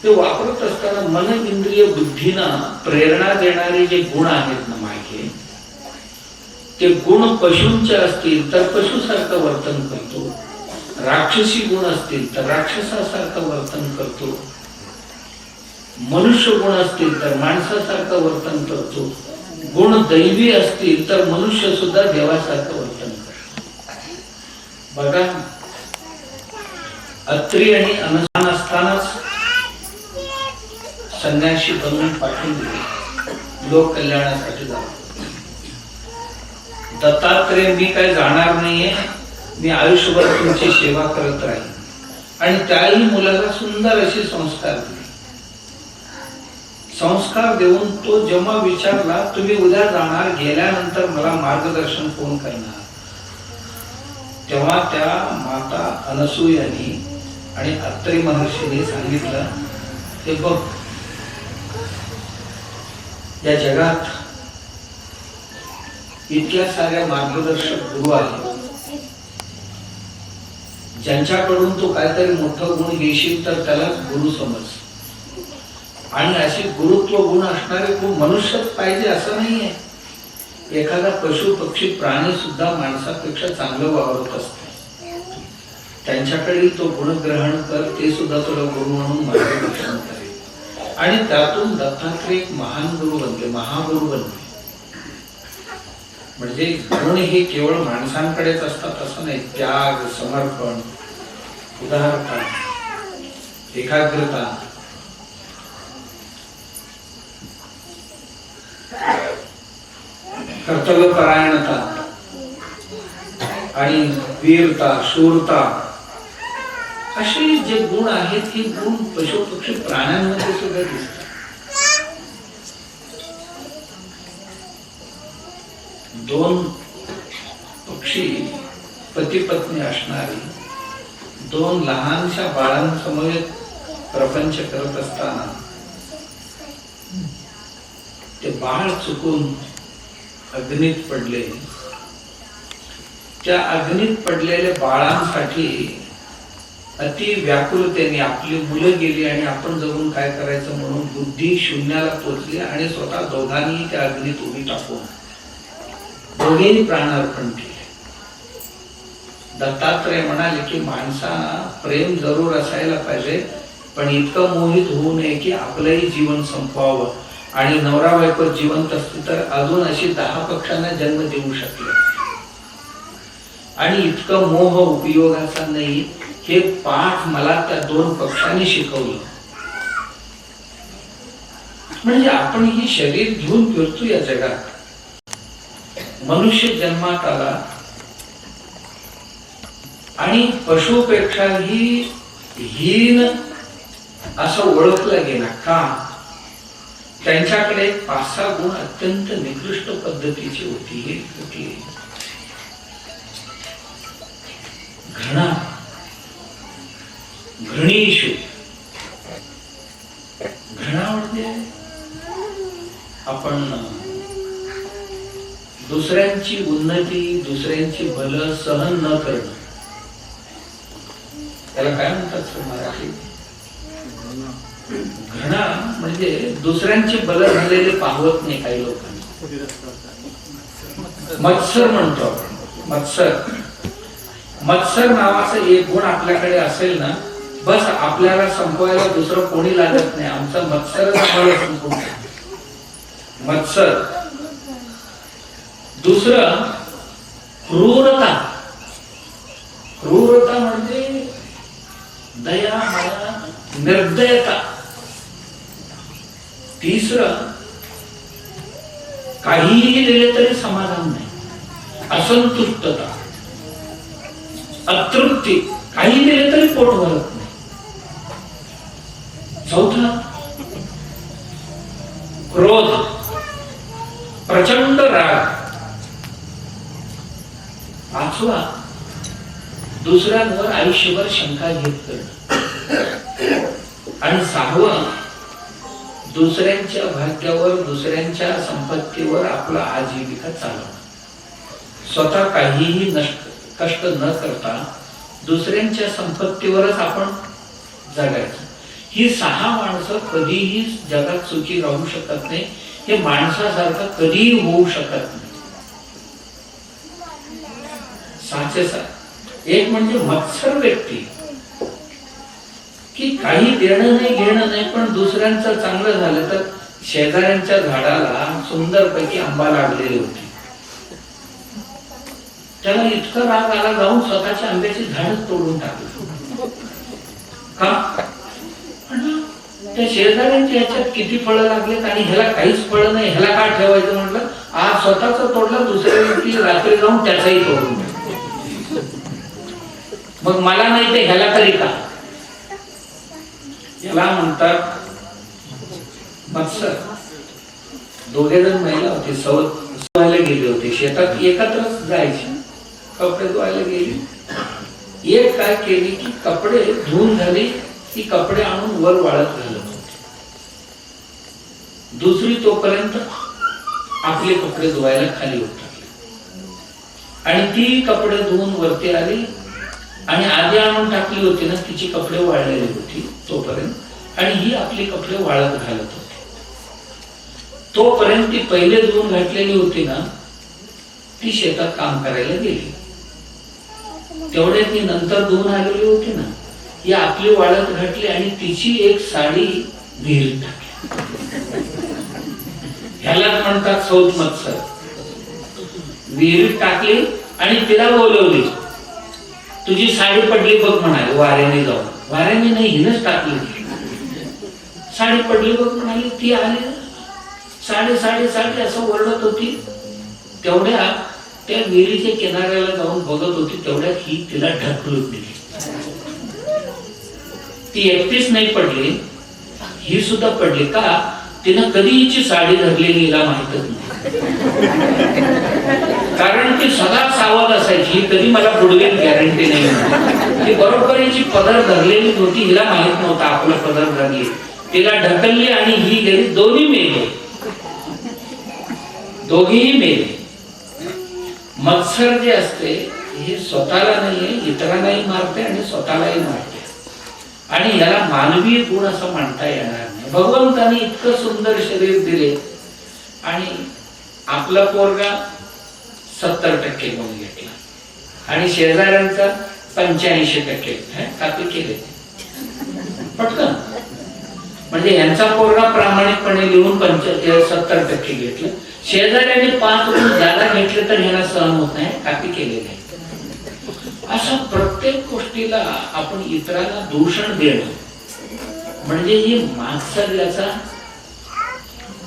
Speaker 6: ते वापरत असताना मन, इंद्रिय, बुद्धीना प्रेरणा देणारे जे गुण आहेत ना मागे, ते गुण पशूंचे असतील तर पशुसारखं वर्तन करतो, राक्षसी गुण असतील तर राक्षसासारखं वर्तन करतो, मनुष्य गुण असतील तर माणसासारखं वर्तन करतो, गुण दैवी असतील तर मनुष्य सुद्धा देवासारखं वर्तन करतो. बघा, अत्री आणि अनसान असतानाच संन्यासी बनवून पाठवून दिले लोक कल्याणासाठी जावं. दत्तात्रेय, मी काय जाणार नाहीये, मी आयुष्यभर तुमची सेवा करत राहीन. आणि त्याही मुलाला सुंदर असे संस्कार दिले. संस्कार देऊन तो जेव्हा विचारला, तुम्ही उद्या जाणार, गेल्यानंतर मला मार्गदर्शन कोण करणार, तेव्हा त्या माता अनसूयानी आणि अत्रि महर्षीने सांगितलं ते बघ, या जगात इतक्या साऱ्या मार्गदर्शक गुरु आहेत, ज्यांच्याकडून तू काहीतरी मोठं गुण घेशील तर त्याला गुरु समज. आणि अशी गुरुत्व गुण असणारे खूप मनुष्यच पाहिजे असं नाहीये. एखादा पशु पक्षी प्राणी सुद्धा माणसापेक्षा चांगलं वावरत असते. त्यांच्याकडे तो गुण ग्रहण कर, ते सुद्धा तुला गुरु म्हणून मार्गदर्शन करेल. आणि त्यातून दत्तात्रय एक महान गुरु बनले, महागुरु बनले. म्हणजे गुण हे केवळ माणसांकडेच असतात असं नाही. त्याग, समर्पण, उदारता, एकाग्रता, कर्तव्यपरायणता आणि वीरता, शूरता, असे जे गुण आहेत हे गुण पशु पक्षी प्राण्यांमध्ये सुद्धा दिसतात. दोन पक्षी पती पत्नी असणारी दोन लहानशा बाळांसमवेत प्रपंच करत असताना ते बाळ चुकून अग्नीत पडले. त्या अग्नीत पडलेल्या बाळांसाठी अति व्याकुलतेने आपली मुलं गेली आणि आपण जगून काय करायचं म्हणून बुद्धी शून्याला पोचली आणि स्वतः दोघांनी त्या अग्नीत उभी टाकून दोघेही प्राणार्पण केले. दत्तात्रय म्हणाले की माणसाला प्रेम जरूर असायला पाहिजे, पण इतकं मोहित होऊ नये की आपलंही जीवन संपवावं. आणि नवरा बायको जिवंत असते तर अजून अशी 10 पक्षांना जन्म देऊ शकले. आणि इतकं मोह उपयोगाचा नाही हे पाठ मला त्या 2 पक्षांनी शिकवलं. म्हणजे आपण ही शरीर घेऊन फिरतो या जगात. मनुष्य जन्मात आला आणि पशुपेक्षाही हीन असं ओळखलं गेला. का? त्यांच्याकडे 5-6 गुण अत्यंत निकृष्ट पद्धतीची होती. हे कुठली? घृणा, घृणीषु. घृणा म्हणजे आपण दुसऱ्यांची उन्नती, दुसऱ्यांची भलं सहन न करणं. त्याला काय म्हणतात मराठीत? घृणा म्हणजे दुसऱ्यांची भलं झालेले पाहवत नाही काही लोकांना. मत्सर म्हणतो आपण. मत्सर नावाचा एक गुण आपल्याकडे असेल ना, बस आपल्याला संपवायला दुसरं कोणी लागत नाही. आमचा मत्सरच आम्हाला संपवून. मत्सर. दुसरं क्रूरता. क्रूरता म्हणजे दया, माया, निर्दयता. तिसरं काहीही दिले तरी समाधान नाही, असंतुष्टता, अतृप्ती. काही दिले तरी पोट भरत नाही. चौथा क्रोध, प्रचंड राग. पाचवा दुसऱ्यांवर आयुष्यभर शंका घेत करणं. आणि 6वं दुसऱ्यांच्या भाग्यावर, दुसऱ्यांच्या संपत्तीवर आपला आजीविका चालवणं. स्वतः काहीही कष्ट न करता दुसऱ्यांच्या संपत्तीवरच आपण जगायचं. ही 6 माणसं कधीही जगात सुखी राहू शकत नाही. हे माणसासारखं कधीही होऊ शकत नाही. 6चे 6. एक म्हणजे मत्सर व्यक्ती, की काही देणं नाही घेणं नाही, पण दुसऱ्यांचं चांगलं झालं तर शेजाऱ्यांच्या झाडाला सुंदरपैकी आंबा लागलेली होती, त्याला इतकं राग आला, जाऊन स्वतःच्या आंब्याची झाडच तोडून टाकली. का? त्या शेजाऱ्यांच्या ह्याच्यात किती फळं लागलेत आणि ह्याला काहीच फळं नाही, ह्याला का ठेवायचं म्हटलं. आज स्वतःच तोडलं, दुसऱ्या व्यक्ती रात्री जाऊन त्याचाही तोडून टाकलं. मग मला नाही ते ह्याला तरी का? याला म्हणतात मत्सर. 2 जण महिला होते, सवत धुवायला गेले होते शेतात. एकत्रच जायचे, कपडे धुवायला गेले. एक काय केली की कपडे धुवून झाली की कपडे आणून वर वाळत घालत होते. दुसरी तोपर्यंत आपले कपडे धुवायला खाली उतरले आणि ती कपडे धुवून वरती आली आणि आधी आणून टाकली होती ना तिची कपडे वाळलेली होती तोपर्यंत, आणि ही आपली कपडे वाळत घालत होती. तोपर्यंत ती पहिले धुवून घातलेली होती ना ती शेतात काम करायला गेली. तेवढे ती नंतर धुवून आलेली होती ना ही आपली वाळत घातली आणि तिची एक साडी विहिरीत टाकली. ह्यालाच म्हणतात सौत मत्सर. विहिरीत टाकली आणि तिला बोलवली, तुझी साडी पडली बघ म्हणाली वाऱ्याने जाऊन. वाऱ्याने नाही, हिनच टाकली. साडी पडली बघ म्हणाली. ती आली, साडी साडी साडी असं ओरडत होती. तेवढ्या त्या विहिरीच्या किनाऱ्याला जाऊन बघत होती, तेवढ्यात ही तिला ढकलून दिली. ती एकटीच नाही पडली, ही सुद्धा पडली. का? तिनं कधी हिची साडी धरलेली हिला माहितच नाही. कारण ती सदा सावध असायची. ही कधी मला बुडवेल गॅरंटी नाही. ती बरोबर हिची पदर धरलेली होती, हिला माहित नव्हता आपलं पदर धरली. तिला ढकलली आणि ही गेली. दोन्ही मेले, दोघेही मेले. मत्सर जे असते हे स्वतःला नाहीये, इतरांनाही मारते आणि स्वतःलाही मारते. आणि याला मानवी गुण असं म्हणता येणार नाही. भगवंताने इतकं सुंदर शरीर दिले आणि आपला पोरगा 70% गुण घेतला आणि शेजाऱ्यांचा 85% कापी केले पटकन. म्हणजे यांचा पोरगा प्रामाणिकपणे लिहून 70% घेतलं, शेजाऱ्याने 5 गुण ज्यादा घेतले तर ह्याला सहन होत नाही, कापी केलेले आहे. अशा प्रत्येक गोष्टीला आपण इतरांना दूषण देणं म्हणजे ही मात्सर्याचा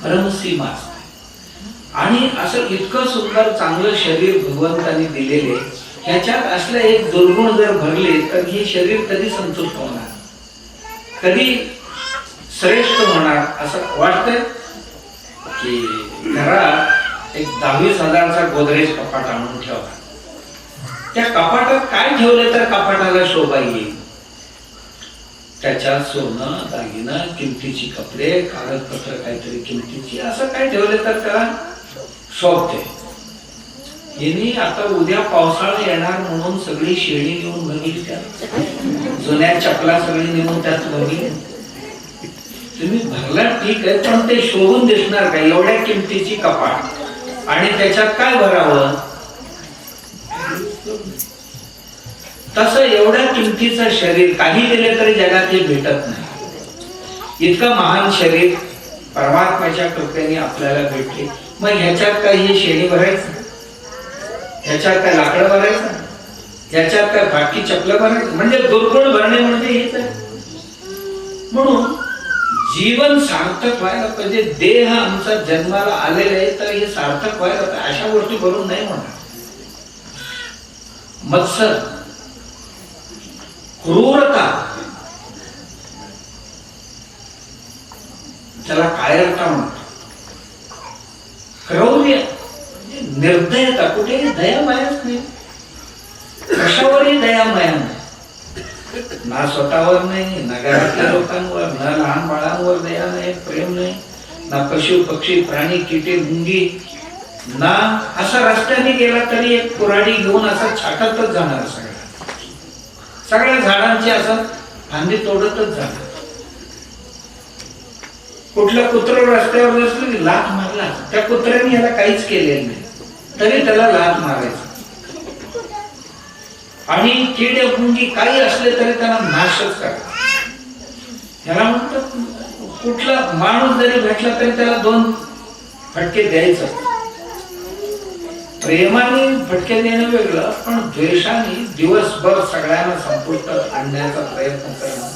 Speaker 6: परमसीमा असते. आणि असं इतकं सुंदर चांगलं शरीर भगवंताने दिलेले, ह्याच्यात असलं एक दुर्गुण जर भरले तर हे शरीर कधी संतुष्ट होणार, कधी श्रेष्ठ होणार. असं वाटतंय की घरात एक 20,000चा गोदरेज कपाट आणून ठेवा. त्या कपाटात काय ठेवले तर कपाटाला शोभा येईल? त्याच्यात सोनं, दागिना, किमतीची कपडे, कागदपत्र काहीतरी किमतीची, असं काय ठेवले तर त्याला शोभते. यांनी आता उद्या पावसाळा येणार म्हणून सगळी शेळी नेऊन भरली, त्यात जुन्या चपला सगळी नेऊन त्यात भरली. तुम्ही भरला ठीक आहे, पण ते शोभून दिसणार का? एवढ्या किमतीची कपाट आणि त्याच्यात काय भरावं? तसं एवढ्या किमतीचं शरीर काही दिले तरी जगात हे भेटत नाही. इतकं महान शरीर परमात्म्याच्या कृपेने आपल्याला भेटले. मग ह्याच्यात काय हे शेणी भरायचं, ह्याच्यात काय लाकडं भरायचं, ह्याच्यात काय बाकी चपलं भरायचं? म्हणजे दुर्गुण भरणे म्हणजे हेच आहे. म्हणून जीवन सार्थक व्हायला पाहिजे. देह आमचा जन्माला आलेला आहे तर हे सार्थक व्हायला पाहिजे. अशा गोष्टी भरून नाही होणार. मत्सर, क्रूरता, त्याला कायरता म्हणतो. क्रौर्य, निर्दयता, कुठेही दया मायाच नाही. कशावरही दया माया नाही. ना स्वतःवर नाही, ना घरातल्या लोकांवर, ना लहान बाळांवर दया नाही, प्रेम नाही, ना पशु पक्षी प्राणी किटे मुंगी, ना असा रस्त्याने गेला तरी एक कुऱ्हाडी घेऊन असा छाटतच जाणार. सगळ्या झाडांची असं फांदी तोडतच जाणार. कुठलं कुत्रं रस्त्यावर नसलं की लाथ मारला, त्या कुत्र्याने याला काहीच केलेलं नाही तरी त्याला लाथ मारायचं. आणि किडे मुंगी काही असले तरी त्यांना नाशच करायचा. याला म्हणतात, कुठला माणूस जरी भेटला तरी त्याला 2 फटके द्यायचं. प्रेमाने फटके देणं वेगळं, पण द्वेषाने दिवसभर सगळ्यांना संपुष्टात आणण्याचा प्रयत्न करणं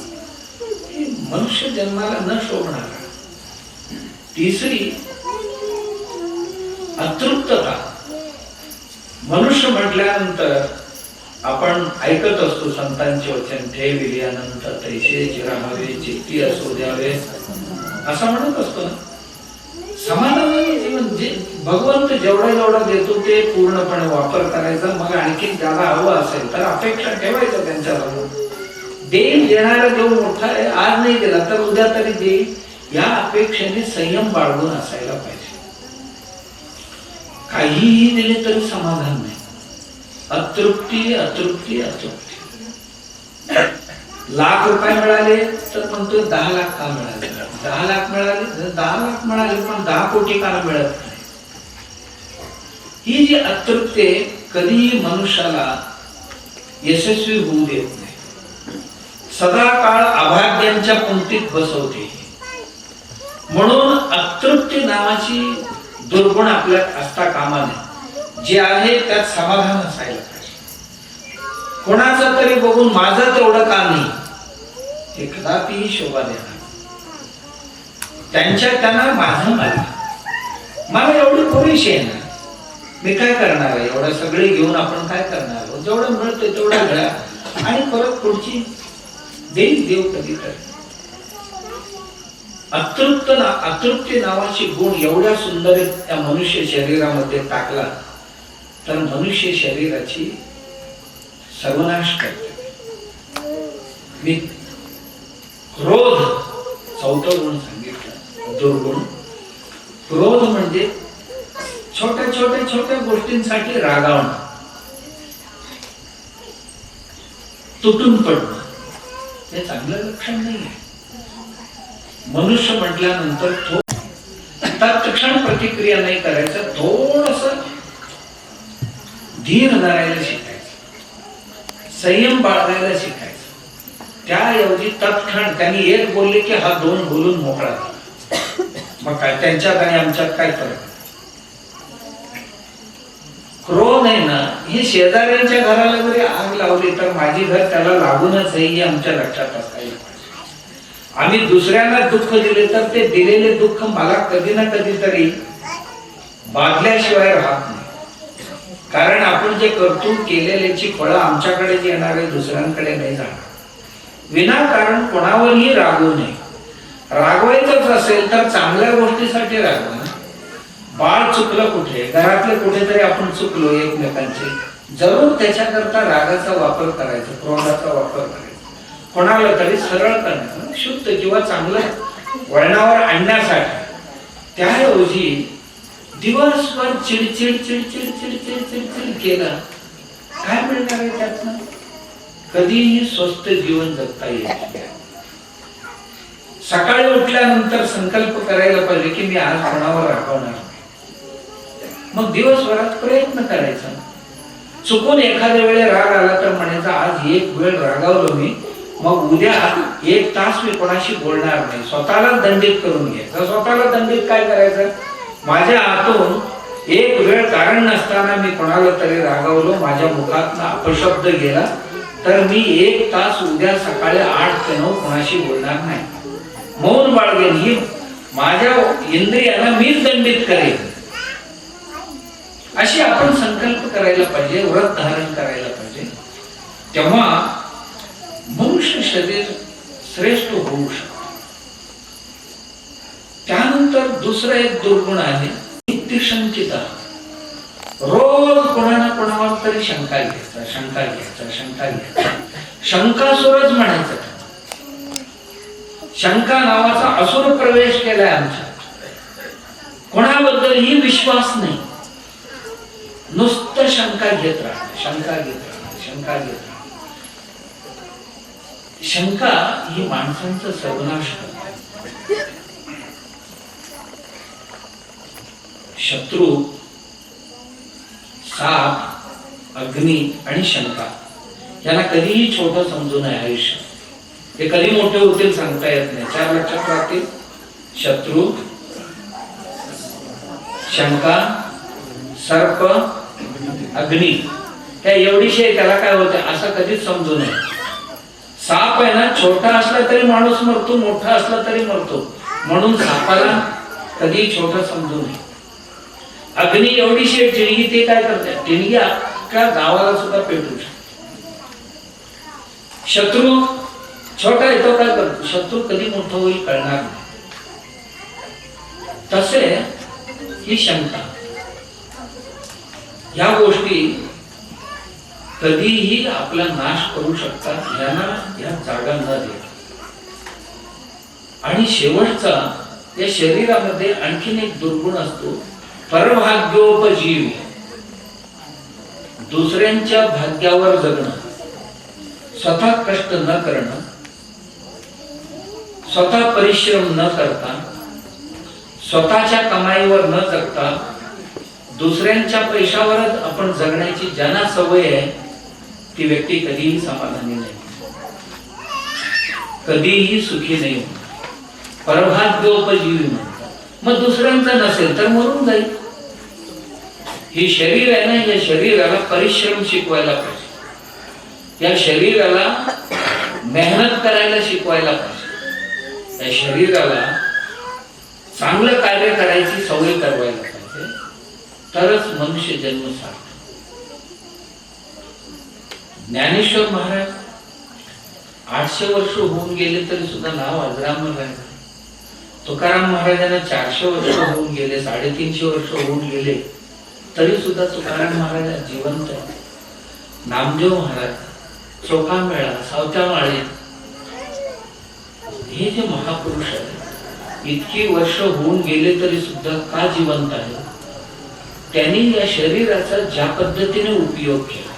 Speaker 6: हे मनुष्य जन्माला न शोभणार. तिसरी अतृप्तता. मनुष्य म्हटल्यानंतर आपण ऐकत असतो संतांचे वचन, ठेविले अनंत तैसे चिराहावे, चित्ती असो द्यावे, असं म्हणत असतो. समाधान आनंदी जीवन भगवंत जेवढा जेवढा देतो ते पूर्णपणे वापर करायचा. मग आणखी ज्याला हवं असेल तर अपेक्षा ठेवायचं त्यांच्याबरोबर. देईल, देणारा देव मोठा आहे. आज नाही दिला तर उद्या तरी देईल, या अपेक्षेने संयम बाळगून असायला पाहिजे. काहीही दिले तरी समाधान नाही. अतृप्ती अतृप्ती अतृप्ती. लाख रुपये मिळाले तर म्हणतोय 10 लाख का मिळाले, 10 लाख मिळाले, 10 लाख मिळाले पण 10 कोटी का मिळत नाही. ही जी अतृप्ती कधीही मनुष्याला यशस्वी होऊ देत नाही, सदा काळ अभाग्यांच्या पंक्तीत बसवते. म्हणून अतृप्ती नावाची दुर्गुण आपल्यात असता कामा नये. जे आहे त्यात समाधान असायला पाहिजे. कोणाचं तरी बघून माझं तेवढं का नाही हे कदापिही शोभा देणार. त्यांना माझं मला एवढी पुरेशी आहे ना, मी काय करणार आहे, एवढं सगळे घेऊन आपण काय करणार. जेवढं मिळतं तेवढं घ्या आणि परत पुढची देईल देव कधीतरी. अतृप्ती नावाची गुण एवढ्या सुंदर त्या मनुष्य शरीरामध्ये टाकला तर मनुष्य शरीराची सर्वनाश करते. मी क्रोध चौथा गुण सांगितलं, दुर्गुण. क्रोध म्हणजे छोट्या गोष्टींसाठी रागावणं, तुटून पडणं, हे चांगलं लक्षण नाही आहे. मनुष्य म्हटल्यानंतर तत्क्षण प्रतिक्रिया नाही करायचं, थोडस धीर धरायला शिकायचं, संयम बाळगायला शिकायचं. त्याऐवजी तत्क्षण त्यांनी एक बोलले की हा 2 बोलून मोकळा. मग काय त्यांच्यात आणि आमच्यात काय फरक. क्रोध आहे ना, हे शेजाऱ्यांच्या घराला जरी आग लावली तर माझी घर त्याला लागूनच आहे हे आमच्या लक्षात असायला पाहिजे. आम्ही दुसऱ्यांना दुःख दिले तर ते दिलेले दुःख मला कधी ना कधीतरी बाधल्याशिवाय राहत नाही. कारण आपण जे करतो केलेल्याची फळं आमच्याकडे जे येणार आहे दुसऱ्यांकडे नाही जाणार. विनाकारण कोणावरही रागवू नये. रागवायचंच असेल तर चांगल्या गोष्टीसाठी रागवा. बाळ चुकलं कुठे, घरातले कुठेतरी आपण चुकलो एकमेकांचे, जरूर त्याच्याकरता रागाचा वापर करायचा, क्रोधाचा वापर करायचा. कोणाला तरी सरळ करण्याचं, शुद्ध किंवा चांगलं वळणावर आणण्यासाठी. त्याऐवजी दिवसभर चिडचिड चिडचिड चिडचिड चिडचिड केलं, काय मिळणार आहे त्यातनं. कधीही स्वस्थ जीवन जगता येईल. सकाळी उठल्यानंतर संकल्प करायला पाहिजे की मी आज कोणावर रागवणार. मग दिवसभरात प्रयत्न करायचा. चुकून एखाद्या वेळे राग आला तर म्हणायचा आज एक वेळ रागावलो मी, मग उद्या 1 तास मी कोणाशी बोलणार नाही. स्वतःला दंडित करून घ्यायचं. स्वतःला दंडित काय करायचं, माझ्या हातून एक वेळ कारण नसताना मी कोणाला तरी रागावलो, माझ्या मुखातून अपशब्द गेला तर मी 1 तास उद्या सकाळी 8 ते 9 कोणाशी बोलणार नाही. मौन बाळगेन. ही माझ्या इंद्रियांना मीच दंडित करेन, अशी आपण संकल्प करायला पाहिजे, व्रत धारण करायला पाहिजे. तेव्हा मनुष्य शरीर श्रेष्ठ होऊ शकते. त्यानंतर दुसरा एक दुर्गुण आहे नित्यशंकित. रोज कोणा ना कोणावर तरी शंका घ्यायचा, शंका घ्यायचा, शंका घ्यायचा. शंकासुरच म्हणायचं. शंका नावाचा असुर प्रवेश केलाय आमच्यात. कोणाबद्दलही विश्वास नाही, नुसतं शंका घेत राहणं, शंका घेत राहणं, शंका घेत राहणं. शंका ही माणसांचा सर्वनाश करते. शत्रू, साप, अग्नी आणि शंका यांना कधीही छोटं समजू नये. आयुष्य हे कधी मोठे होतील सांगता येत नाही. 4 लक्षात राहतील. शत्रू, शंका, सर्प, अग्नी. त्या एवढीशी त्याला काय होते असं कधीच समजू नये. साप आहे ना, छोटा असला तरी माणूस मरतो, मोठा असला तरी मरतो, म्हणून सापाला कधी छोटा समजू नये. अग्नी एवढीशी टिणगी, ते काय करते, टिणगी अख्ख्या गावाला सुद्धा पेटू शकते. शत्रू छोटा येतो, काय करतो, शत्रू कधी मोठा होईल कळणार नाही. तसे ही क्षमता, या गोष्टी कधीही आपला नाश करू शकतात, यांना या जागा न देता. आणि शेवटचा, या शरीरामध्ये आणखीन एक दुर्गुण असतो, परभाग्योपजीवी, दुसऱ्यांच्या भाग्यावर जगणं, स्वतः कष्ट न करणं, स्वतः परिश्रम न करता, स्वतःच्या कमाईवर न जगता दुसऱ्यांच्या पैशावरच आपण जगण्याची ज्यांना सवय आहे ती व्यक्ती कधीही समाधानी नाही, कधीही सुखी नाही. परभाग्योपजीवी म्हणतात. मग दुसऱ्यांचं नसेल तर मरून जाईल. हे शरीर आहे ना, या शरीराला परिश्रम शिकवायला पाहिजे, या शरीराला मेहनत करायला शिकवायला पाहिजे, या शरीराला चांगलं कार्य करायची सवय करवायला पाहिजे, तरच मनुष्य जन्म सार्थक. ज्ञानेश्वर महाराज 800 वर्ष होऊन गेले तरी सुद्धा नाव अजरामर राहिलं. तुकाराम महाराजांना 400 वर्ष होऊन गेले, 350 वर्ष होऊन गेले तरी सुद्धा तुकाराम महाराज जिवंत आहे. नामदेव महाराज, चोखामेळा, सावत्या माळे, हे जे महापुरुष आहेत इतकी वर्ष होऊन गेले तरी सुद्धा का जिवंत आहे? त्यांनी या शरीराचा ज्या पद्धतीने उपयोग केला,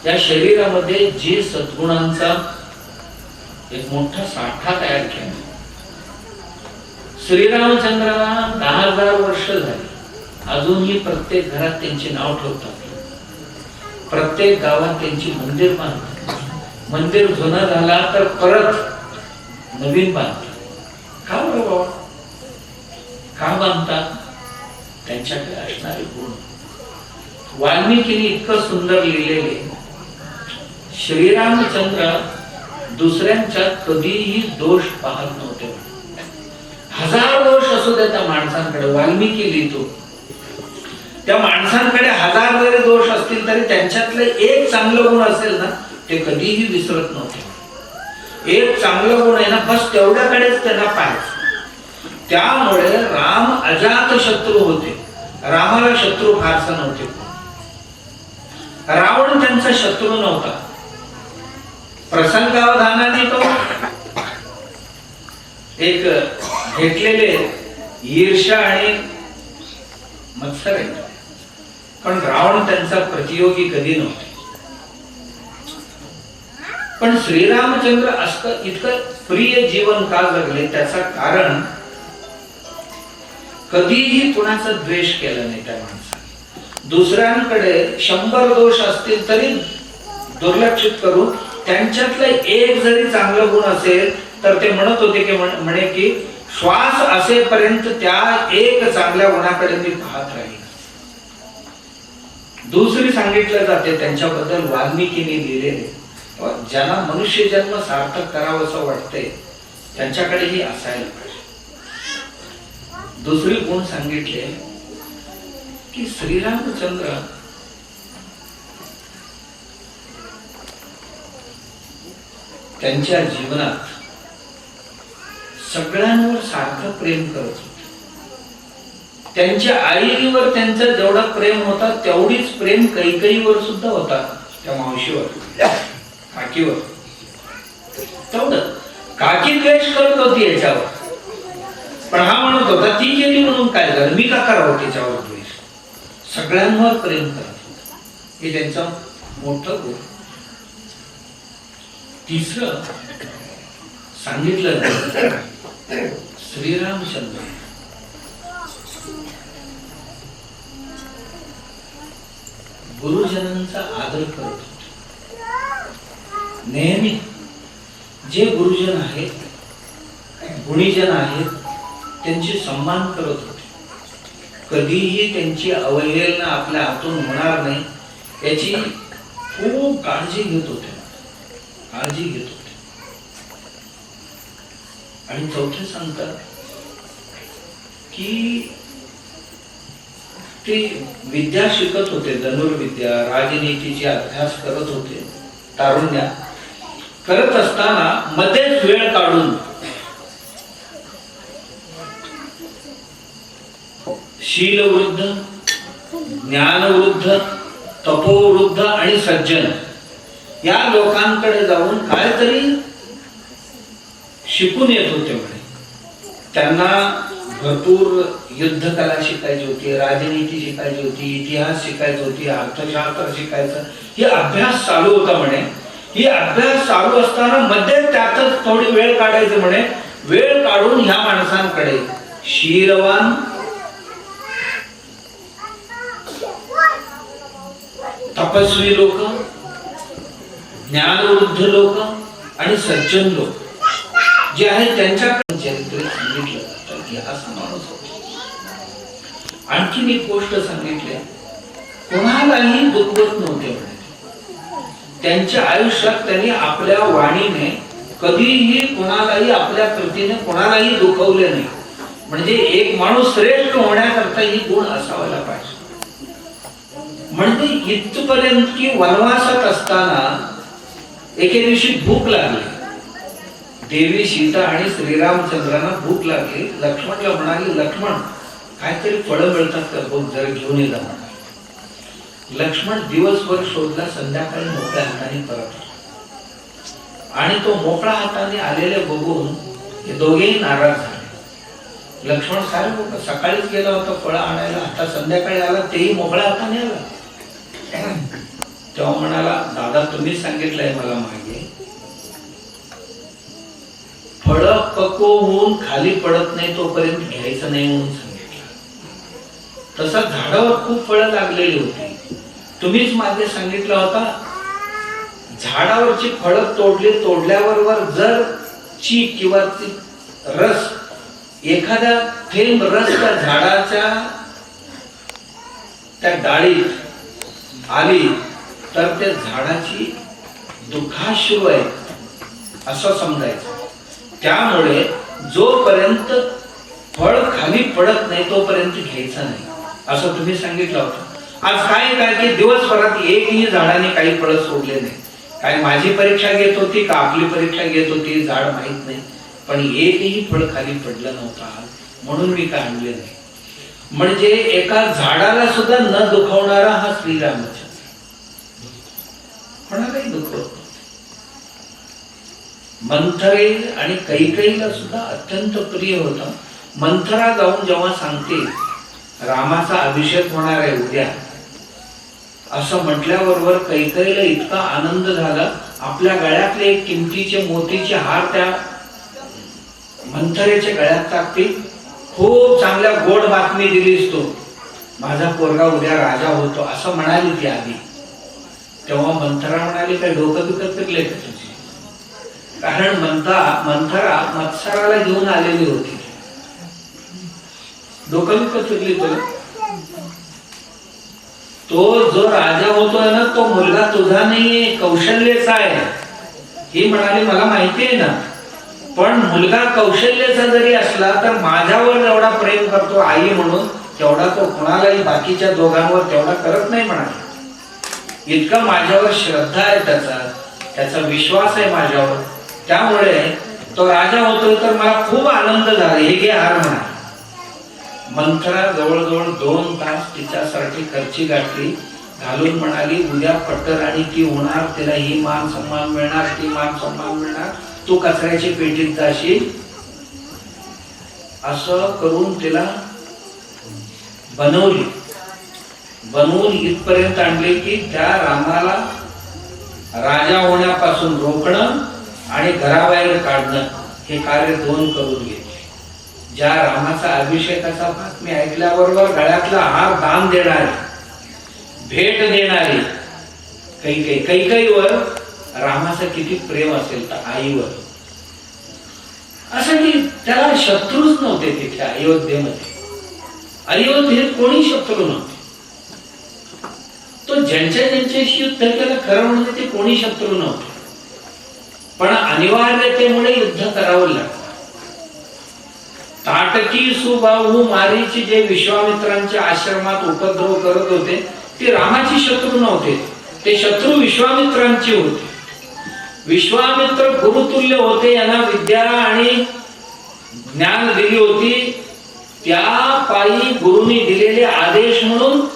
Speaker 6: या शरीरामध्ये जे सद्गुणांचा एक मोठा साठा तयार केला. श्रीरामचंद्राला 10,000 वर्ष झाली, अजूनही प्रत्येक घरात त्यांचे नाव ठेवतात, प्रत्येक गावात त्यांची मंदिर बांधतात. मंदिर जुना झाला तर परत नवीन बांधतात. का बरं बाबा? का बांधतात? त्यांच्याकडे असणारे गुण. वाल्मिकीने इतकं सुंदर लिहिलेले, श्रीरामचंद्र दुसऱ्यांच्या कधीही दोष पाहत नव्हते. 1000 दोष असू द्या त्या माणसांकडे, वाल्मिकी लिहितो, त्या माणसांकडे 1000 जरी दोष असतील तरी त्यांच्यातलं एक चांगलं गुण असेल ना, ते कधीही विसरत नव्हते. एक चांगलं गुण आहे ना, बस तेवढ्याकडेच त्यांना पाहायचं. त्यामुळे राम अजात शत्रू होते, रामाला शत्रू फारसा नव्हते. रावण त्यांचा शत्रू नव्हता. प्रसंगावधानाने तो एक घेतलेले ईर्ष्या आणि मत्सर आहे, पण रावण त्यांचा प्रतियोगी कधी नव्हते. पण श्रीरामचंद्र असं इतकं प्रिय जीवन का जगले, त्याचं कारण कधीही कुणाचा द्वेष केला नाही त्या माणसाने. दुसऱ्यांकडे 100 दोष असतील तरी दुर्लक्षित करून त्यांच्यातलं एक जरी चांगलं गुण असेल तर ते म्हणत होते की म्हणे की श्वास असेपर्यंत त्या एक चांगल्या गुणाकडे मी पाहत राहील. दुसरी सांगितलं जाते त्यांच्याबद्दल वाल्मिकीने लिहिलेले, ज्यांना मनुष्य जन्म सार्थक करावं असं वाटतंय त्यांच्याकडेही असायला पाहिजे. दुसरी गुण सांगितले की श्रीरामचंद्र त्यांच्या जीवनात सगळ्यांवर सारखं प्रेम करत होते. त्यांच्या आईवर त्यांचा जेवढा प्रेम होता तेवढीच प्रेम कैकेयीवर सुद्धा होता, त्या मावशीवर, काकीवर. तेवढं काकी द्वेष करत होती याच्यावर, पण हा म्हणत होता ती गेली म्हणून काय झालं, मी का करावं त्याच्यावर द्वेष. सगळ्यांवर प्रेम करत होता, हे त्यांचं मोठं गुण. तिसरं सांगितलं श्रीरामचंद्र गुरुजनांचा आदर करत होते. नेहमी जे गुरुजन आहेत, गुणीजन आहेत, त्यांचे सन्मान करत होते. कधीही त्यांची अवहेलना आपल्या हातून होणार नाही याची खूप काळजी घेत होते. आणि चौथे सांगतात की ते विद्या शिकत होते, धनुर्विद्या, राजनीतीचे अभ्यास करत होते. तारुण्यात करत असताना मध्येच वेळ काढून शीलवृद्ध, ज्ञानवृद्ध, तपोवृद्ध आणि सज्जन या लोकांकडे जाऊन काहीतरी शिकून येत होते म्हणे. त्यांना भरपूर युद्धकला शिकायची होती, राजनीती शिकायची होती, इतिहास शिकायची होती, अर्थशास्त्र शिकायचं, हे अभ्यास चालू होता म्हणे. ही अभ्यास चालू असताना मध्ये त्यातच थोडी वेळ काढायचं म्हणे. वेळ काढून ह्या माणसांकडे शीलवान, तपस्वी लोक, ज्ञानवृद्ध लोक आणि सज्जन लोक जे आहेत त्यांच्याकडे चरित्र सांगितलं जातं की असा माणूस होता. आणखीन एक गोष्ट सांगितली, कोणालाही दुखवत नव्हते म्हणे. त्यांच्या आयुष्यात त्यांनी आपल्या वाणीने कधीही कोणालाही, आपल्या कृतीने कोणालाही दुखवले नाही. म्हणजे एक माणूस श्रेष्ठ होण्याकरता ही गुण असावायला पाहिजे. म्हणजे इथपर्यंत की वनवासात असताना एके दिवशी भूक लागली. देवी सीता आणि श्रीरामचंद्रांना भूक लागली. लक्ष्मणला म्हणाली, लक्ष्मण काहीतरी फळं मिळतात का बघ, जरा घेऊन ये जा. लक्ष्मण दिवसभर शोधला, संध्याकाळी मोकळ्या हाताने परत आला. आणि तो मोकळ्या हाताने आलेले बघून हे दोघेही नाराज झाले. लक्ष्मण सारे सकाळीच गेला होता फळं आणायला, आता संध्याकाळी आला, तेही मोकळ्या हाताने आला. तेव्हा म्हणाला, दादा तुम्ही सांगितलंय मला मागे, फळं पक्व होऊन खाली पडत नाही तोपर्यंत घ्यायचं नाही म्हणून सांगितलं. तसं झाडावर खूप फळं लागलेली होती, तुम्हीच मागे सांगितलं होता झाडावरची फळं तोडल्याबरोबर जर चीक किंवा रस, एखादा थेंब रस त्या झाडाच्या त्या डाळीत आली तर त्या झाडाची दुःखाश्रू आहे असं समजायचं. त्यामुळे जोपर्यंत फळ खाली पडत नाही तोपर्यंत घ्यायचं नाही असं तुम्ही सांगितलं होतं. आज काय की दिवसभरात एकही झाडाने काही फळं सोडले नाही. काय माझी परीक्षा घेत होती का आपली परीक्षा घेत होती झाड माहित नाही, पण एकही फळ खाली पडलं नव्हतं आज, म्हणून मी काय आणले नाही. म्हणजे एका झाडाला सुद्धा न दुखवणारा हा श्रीरामचंद्र, कोणालाही दुखवत. मंथरे आणि कैकेयीला सुद्धा अत्यंत प्रिय होता. मंथरा जाऊन जेव्हा सांगते रामाचा अभिषेक होणार आहे उद्या असं म्हटल्याबरोबर कैकेयीला इतका आनंद झाला, आपल्या गळ्यातले एक किमतीचे मोतीचे हार त्या मंथरेच्या गळ्यात टाकते. खूप चांगल्या गोड बातमी दिलीस तू, माझा पोरगा उद्या राजा होतो असं म्हणाली ती आधी. तेव्हा मंथरा म्हणाली, काय डोकं बिकत फिरले का तुझी? कारण मंथरा मत्सराला घेऊन आलेली होती. डोकं बिकत फिरली तुला? तो जो राजा होतोय ना तो मुलगा तुझा नाहीये, कौशल्याचा आहे. ही म्हणाली, मला माहिती आहे ना, पण मुलगा कौशल्याचा जरी असला तर माझ्यावर एवढा प्रेम करतो आई म्हणून, तेवढा तो कुणालाही बाकीच्या दोघांवर तेवढा करत नाही म्हणाले. इतका माझ्यावर श्रद्धा आहे त्याचा विश्वास आहे माझ्यावर, त्यामुळे तो राजा होतोय तर मला खूप आनंद झाला. हे घे हार म्हणा. मंथरा जवळजवळ 2 तास तिच्यासाठी खर्ची गाठली, घालून म्हणाली, उद्या पट्टराणी ती होणार, तिला ही मान सन्मान मिळणार, ती मान सन्मान मिळणार, तू कचऱ्याची पेटीत जाशील. असं करून तिला बनवून इथपर्यंत आणले की त्या रामाला राजा होण्यापासून रोखणं आणि घराबाहेर काढणं हे कार्य 2 करून घेतले. ज्या रामाचा अभिषेकाचा बातमी ऐकल्याबरोबर गळ्यातला हार दान देणारी, भेट देणारी कैकेयीवर रामाचं किती प्रेम असेल तर आईवर. असं की त्याला शत्रूच नव्हते तिथे अयोध्येमध्ये. अयोध्येत कोणी शत्रू नव्हते. तो ज्यांच्याशी युद्ध केलं खरं म्हणजे ते कोणी शत्रू नव्हते, पण अनिवार्यतेमुळे युद्ध करावं लागतं. ताटकी सुबाहू मारीची जे विश्वामित्रांच्या आश्रमात उपद्रव करत होते ते रामाची शत्रू नव्हते, ते शत्रू विश्वामित्रांची होते. विश्वामित्र गुरुतुल्य होते, यांना विद्या आणि ज्ञान दिली होती. त्या पायी गुरुनी दिलेले आदेश म्हणून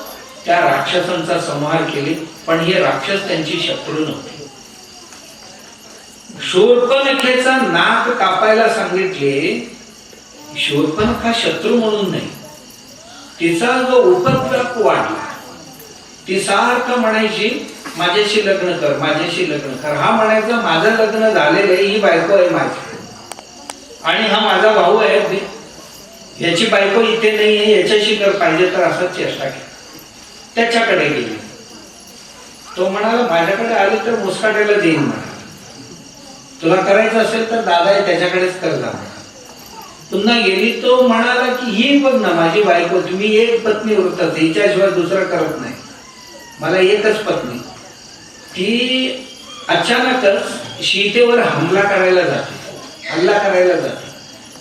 Speaker 6: त्या राक्षसांचा संहार केले, पण हे राक्षस त्यांची शत्रू नव्हते. शूर्पणखेचा नाक कापायला सांगितले. शूर्पणखा शत्रू म्हणून नाही, तिचा जो उपद्रव वाढला, ती सारखं म्हणायची माझ्याशी लग्न कर, माझ्याशी लग्न कर. हा म्हणायचा माझं लग्न झालेलं आहे, ही बायको आहे माझी, आणि हा माझा भाऊ आहे, याची बायको इथे नाही आहे, याच्याशी कर, पाहिजे तर असंच चेष्टा केली. त्याच्याकडे गेली. तो म्हणाला माझ्याकडे आले तर मुस्काटायला देईन म्हणा, तुला करायचं असेल तर दादा आहे त्याच्याकडेच कर जा. पुन्हा गेली. तो म्हणाला की ही बघ ना माझी बायको, तुम्ही एक पत्नी व्रतच, हिच्याशिवाय दुसरं करत नाही, मला एकच पत्नी. ती अचानकच सीतेवर हल्ला करायला जाते.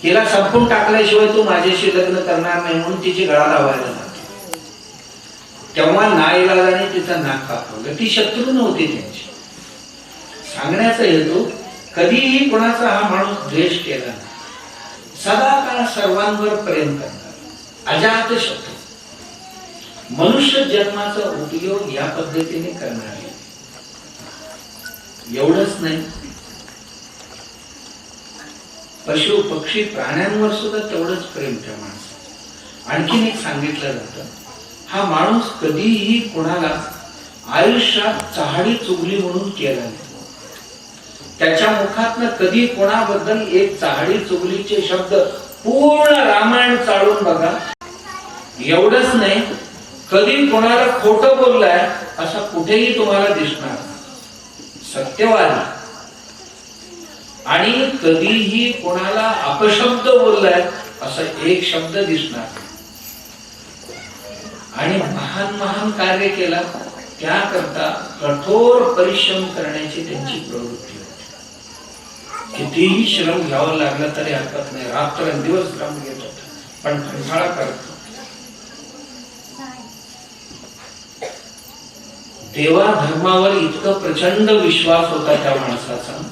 Speaker 6: तिला संपून टाकल्याशिवाय तू माझ्याशी लग्न करणार नाही म्हणून तिची गळा लावायला जाते. तेव्हा नाईलाजाने तिचा नाक कापवलं. ती शत्रू नव्हती त्यांची. सांगण्याचा हेतू, कधीही कोणाचा हा माणूस द्वेष केला नाही, सदा काळ सर्वांवर प्रेम करणार, अजात शत्रू. मनुष्य जन्माचा उपयोग या पद्धतीने करणार. एवढंच नाही, पशु पक्षी प्राण्यांवर सुद्धा तेवढंच प्रेम त्या माणसाचं. आणखीन एक सांगितलं जातं, हा माणूस कधीही कोणाला आयुष्यात चहाडी चुगली म्हणून केला नाही. त्याच्या मुखातनं कधी कोणाबद्दल एक चहाडी चुगलीचे शब्द पूर्ण रामायण चालून बघा. एवढंच नाही, कधी कोणाला खोटं बोललाय असं कुठेही तुम्हाला दिसणार. सत्यवादी. आणि कधीही कोणाला अपशब्द बोललाय असं एक शब्द दिसणार. आणि महान महान कार्य केला त्याकरता कठोर परिश्रम करण्याची त्यांची प्रवृत्ती होती. कितीही श्रम घ्यावं लागलं तरी हरकत नाही, रात्रंदिवस श्रम घेत होता, पण कंटाळा करत. देवा धर्मावर इतकं प्रचंड विश्वास होता त्या माणसाचा,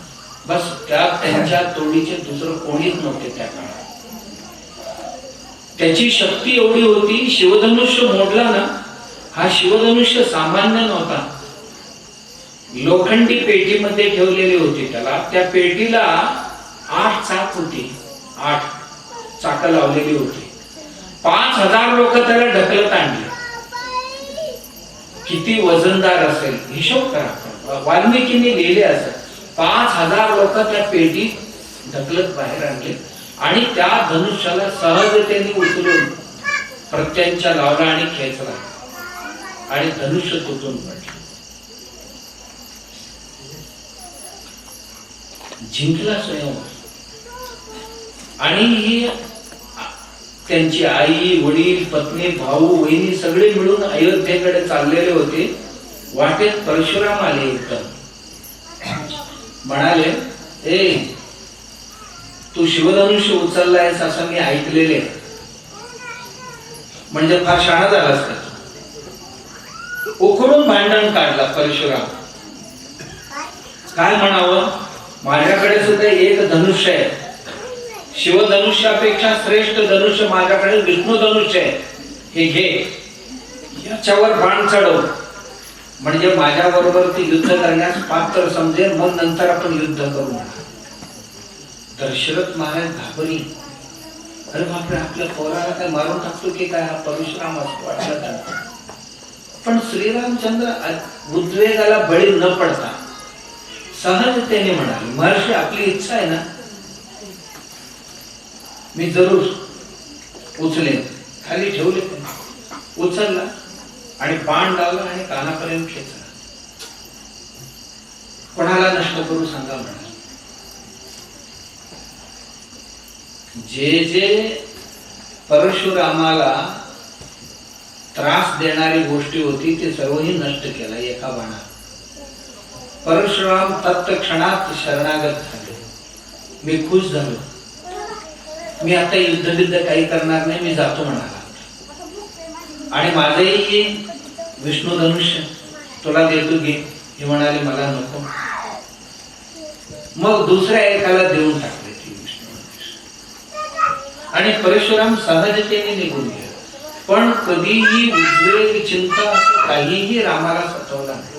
Speaker 6: बस त्यांच्या तोडीचे दुसरं कोणीच नव्हते त्या काळात. त्याची शक्ती एवढी होती, शिवधनुष्य मोडला ना, हा शिवधनुष्य सामान्य नव्हता. लोखंडी पेटीमध्ये ठेवलेली होती त्याला. त्या पेटीला 8 चाक होती, 8 चाक लावलेली होती. 5000 लोक त्याला ढकलत आणले. किती वजनदार असेल हिशोब करा. वाल्मिकीने लिहिले असेल 5000 लोक त्या पेटीत ढकलत बाहेर आणले आणि त्या धनुष्याला सहजतेने उचलून प्रत्यांच्या लावला आणि खेचला आणि धनुष्य तुटून पडले. जिंकला स्वयंवर. आणि ही त्यांची आई, वडील, पत्नी, भाऊ, बहिणी सगळे मिळून अयोध्येकडे चाललेले होते. वाटेत परशुराम आले. एकदम म्हणाले, ए तू शिवधनुष्य उचललायस असं मी ऐकलेले, म्हणजे फार शहाणा झालास का? उखडून भांडण काढला परशुराम. काय म्हणावं, माझ्याकडे सुद्धा एक धनुष्य आहे, शिवधनुष्यापेक्षा श्रेष्ठ धनुष्य माझ्याकडे विष्णू धनुष्य आहे, हे घे, याच्यावर बाण चढव, म्हणजे माझ्या बरोबर ती युद्ध करण्यास पात्र समजेल, मग नंतर आपण युद्ध करू म्हणा. दशरथ महाराज घाबरले. अरे बापरे, आपल्या पोराला काय मारून टाकतो की काय हा परशुराम असतो वाटलं त्यांना. पण श्रीरामचंद्र उद्वेगाला बळी न पडता सहजतेने म्हणाले, महर्षी आपली इच्छा आहे ना, मी जरूर उचलेन. खाली ठेवले, उचलला आणि बाण लावला आणि कानापर्यंत खेचला. कोणाला नष्ट करू सांगा म्हणाले. जे जे परशुरामाला त्रास देणारी गोष्टी होती ते सर्वही नष्ट केला एका बाणात. परशुराम तत्क्षणात शरणागत झाले. मी खुश झालो, मी आता युद्ध काही करणार नाही, मी जातो म्हणाला. आणि माझेही विष्णू धनुष्य तुला देतो, घे. हे म्हणाले मला नको. मग दुसऱ्या एकाला देऊन टाकले ती विष्णू धनुष्य. आणि परशुराम सहजतेने निघून गेले. पण कधीही उद्वेग चिंता काहीही रामाला सतवला नाही.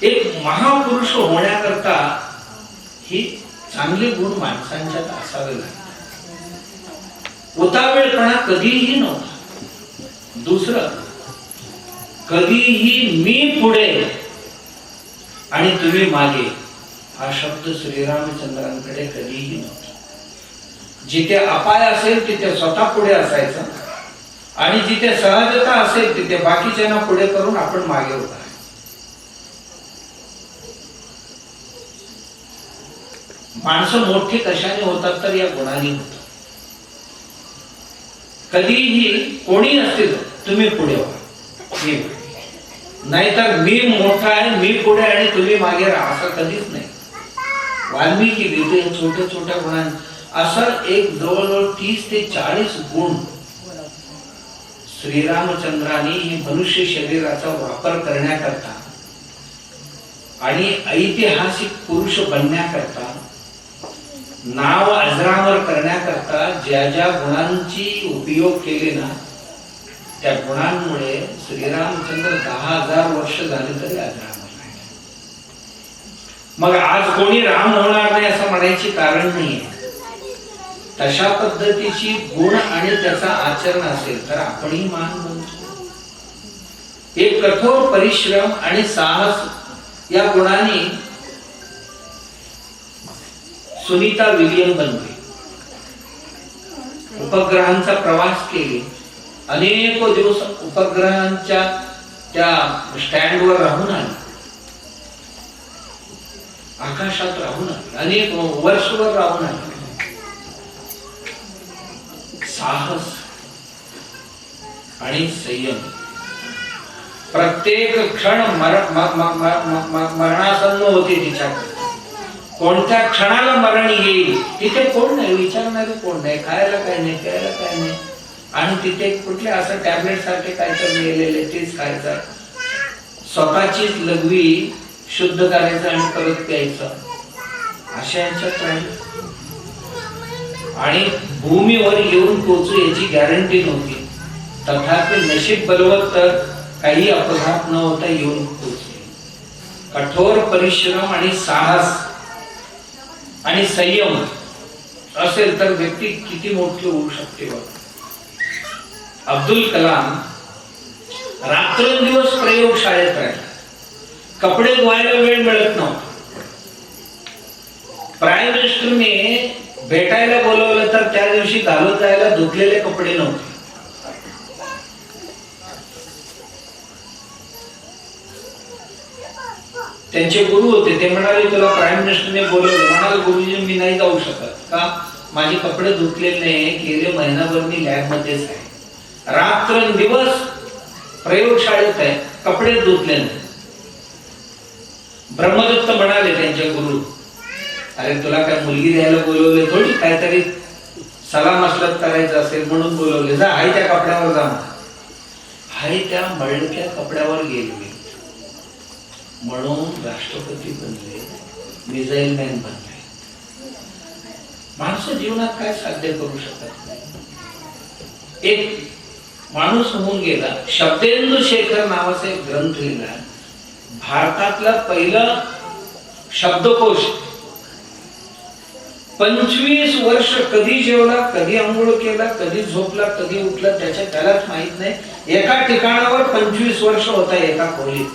Speaker 6: एक महापुरुष होण्याकरता ही चांगले गुण माणसांच्यात असावे लागतात. उतावेळपणा कधीही नव्हता. दुसरं, कधीही मी पुढे आणि तुम्ही मागे हा शब्द श्रीरामचंद्रांकडे कधीही नव्हता. जिथे अपाय असेल तिथे स्वतः पुढे असायचं आणि जिथे सहजता असेल तिथे बाकीच्यांना पुढे करून आपण मागे उभा. माणसं मोठी कशाने होतात तर या गुणांनी होतात. कधीही कोणी असतील तुम्ही पुढे व्हा, मी नाहीतर मी मोठा आहे मी पुढे आणि तुम्ही मागे राहा असं कधीच नाही. वाल्मिकी गीते छोट्या छोट्या गुणांनी असं एक जवळजवळ 30 ते 40 गुण श्रीरामचंद्रांनी ही मनुष्य शरीराचा वापर करण्याकरता आणि ऐतिहासिक पुरुष बनण्याकरता नाव अजरामर करण्याकरता ज्या ज्या गुणांची उपयोग केले ना त्या गुणांमुळे श्रीरामचंद्र 10,000 वर्ष झाले तरी अजरामर नाही. मग आज कोणी राम होणार नाही असं म्हणायची कारण नाही. तशा पद्धतीची गुण आणि त्याचा आचरण असेल तर आपणही मान बनतो. एक कठोर परिश्रम आणि साहस या गुणांनी सुनीता विलियम बनली. उपग्रहांचा प्रवास केली. अनेक दिवस उपग्रहांच्या त्या स्टँडवर राहून आली. आकाशात राहून आली. अनेक वर्षभर राहून आली. साहस आणि संयम. प्रत्येक क्षण मरणासन्न होते तिच्याकडे. कोणत्या क्षणाला मरण येईल तिथे कोण नाही, विचारणारे कोण नाही, खायला काय नाही, प्यायला काय नाही. आणि तिथे कुठले असं टॅबलेट सारखे काय तर मिळालेले तेच खायचं. स्वतःचीच लघवी शुद्ध करायचं आणि परत प्यायचं अशा यांच्यात राहील. आणि भूमीवर येऊन पोहोचू याची गॅरंटी नव्हती. तथापि नशीब बलवत तर काही अपघात न होता येऊन पोहोचले. कठोर परिश्रम आणि साहस आणि संयम असेल तर व्यक्ती किती मोठी होऊ शकते. अब्दुल कलाम रात्रंदिवस प्रयोगशाळेत राहिला. कपडे धुवायला वेळ मिळत नव्हता. प्राईम मिनिस्टरने भेटायला बोलवलं तर त्या दिवशी घालून जायला धुतलेले कपडे नव्हते. त्यांचे गुरु होते. ते म्हणाले तुला प्राईम मिनिस्टरने बोलवलं. म्हणाले गुरुजी मी नाही जाऊ शकत. का? माझे कपडे धुतलेले नाही. गेले महिनाभर मी लॅब मध्येच आहे. रात्रंदिवस प्रयोगशाळेत आहे. कपडे धुतले नाही. ब्रह्मदत्त म्हणाले त्यांचे गुरु अरे तुला काय मुलगी द्यायला बोलवले थोडी, काहीतरी सलाम मसलत करायचं असेल म्हणून बोलवले. जा हाय त्या कपड्यावर जा. हाय त्या मळक्या कपड्यावर गेले म्हणून राष्ट्रपती बनले, मिसाईल मॅन बनले. माणसं जीवनात काय साध्य करू शकत नाही. एक माणूस होऊन गेला. शब्देंदु शेखर नावाचा एक ग्रंथ लिहिला. भारतातला पहिला शब्दकोश. 25 वर्ष कधी जेवला, कधी अंघोळ केला, कधी झोपला, कधी उठला त्यालाच माहित नाही. एका ठिकाणावर 25 वर्ष होता एका खोलीत.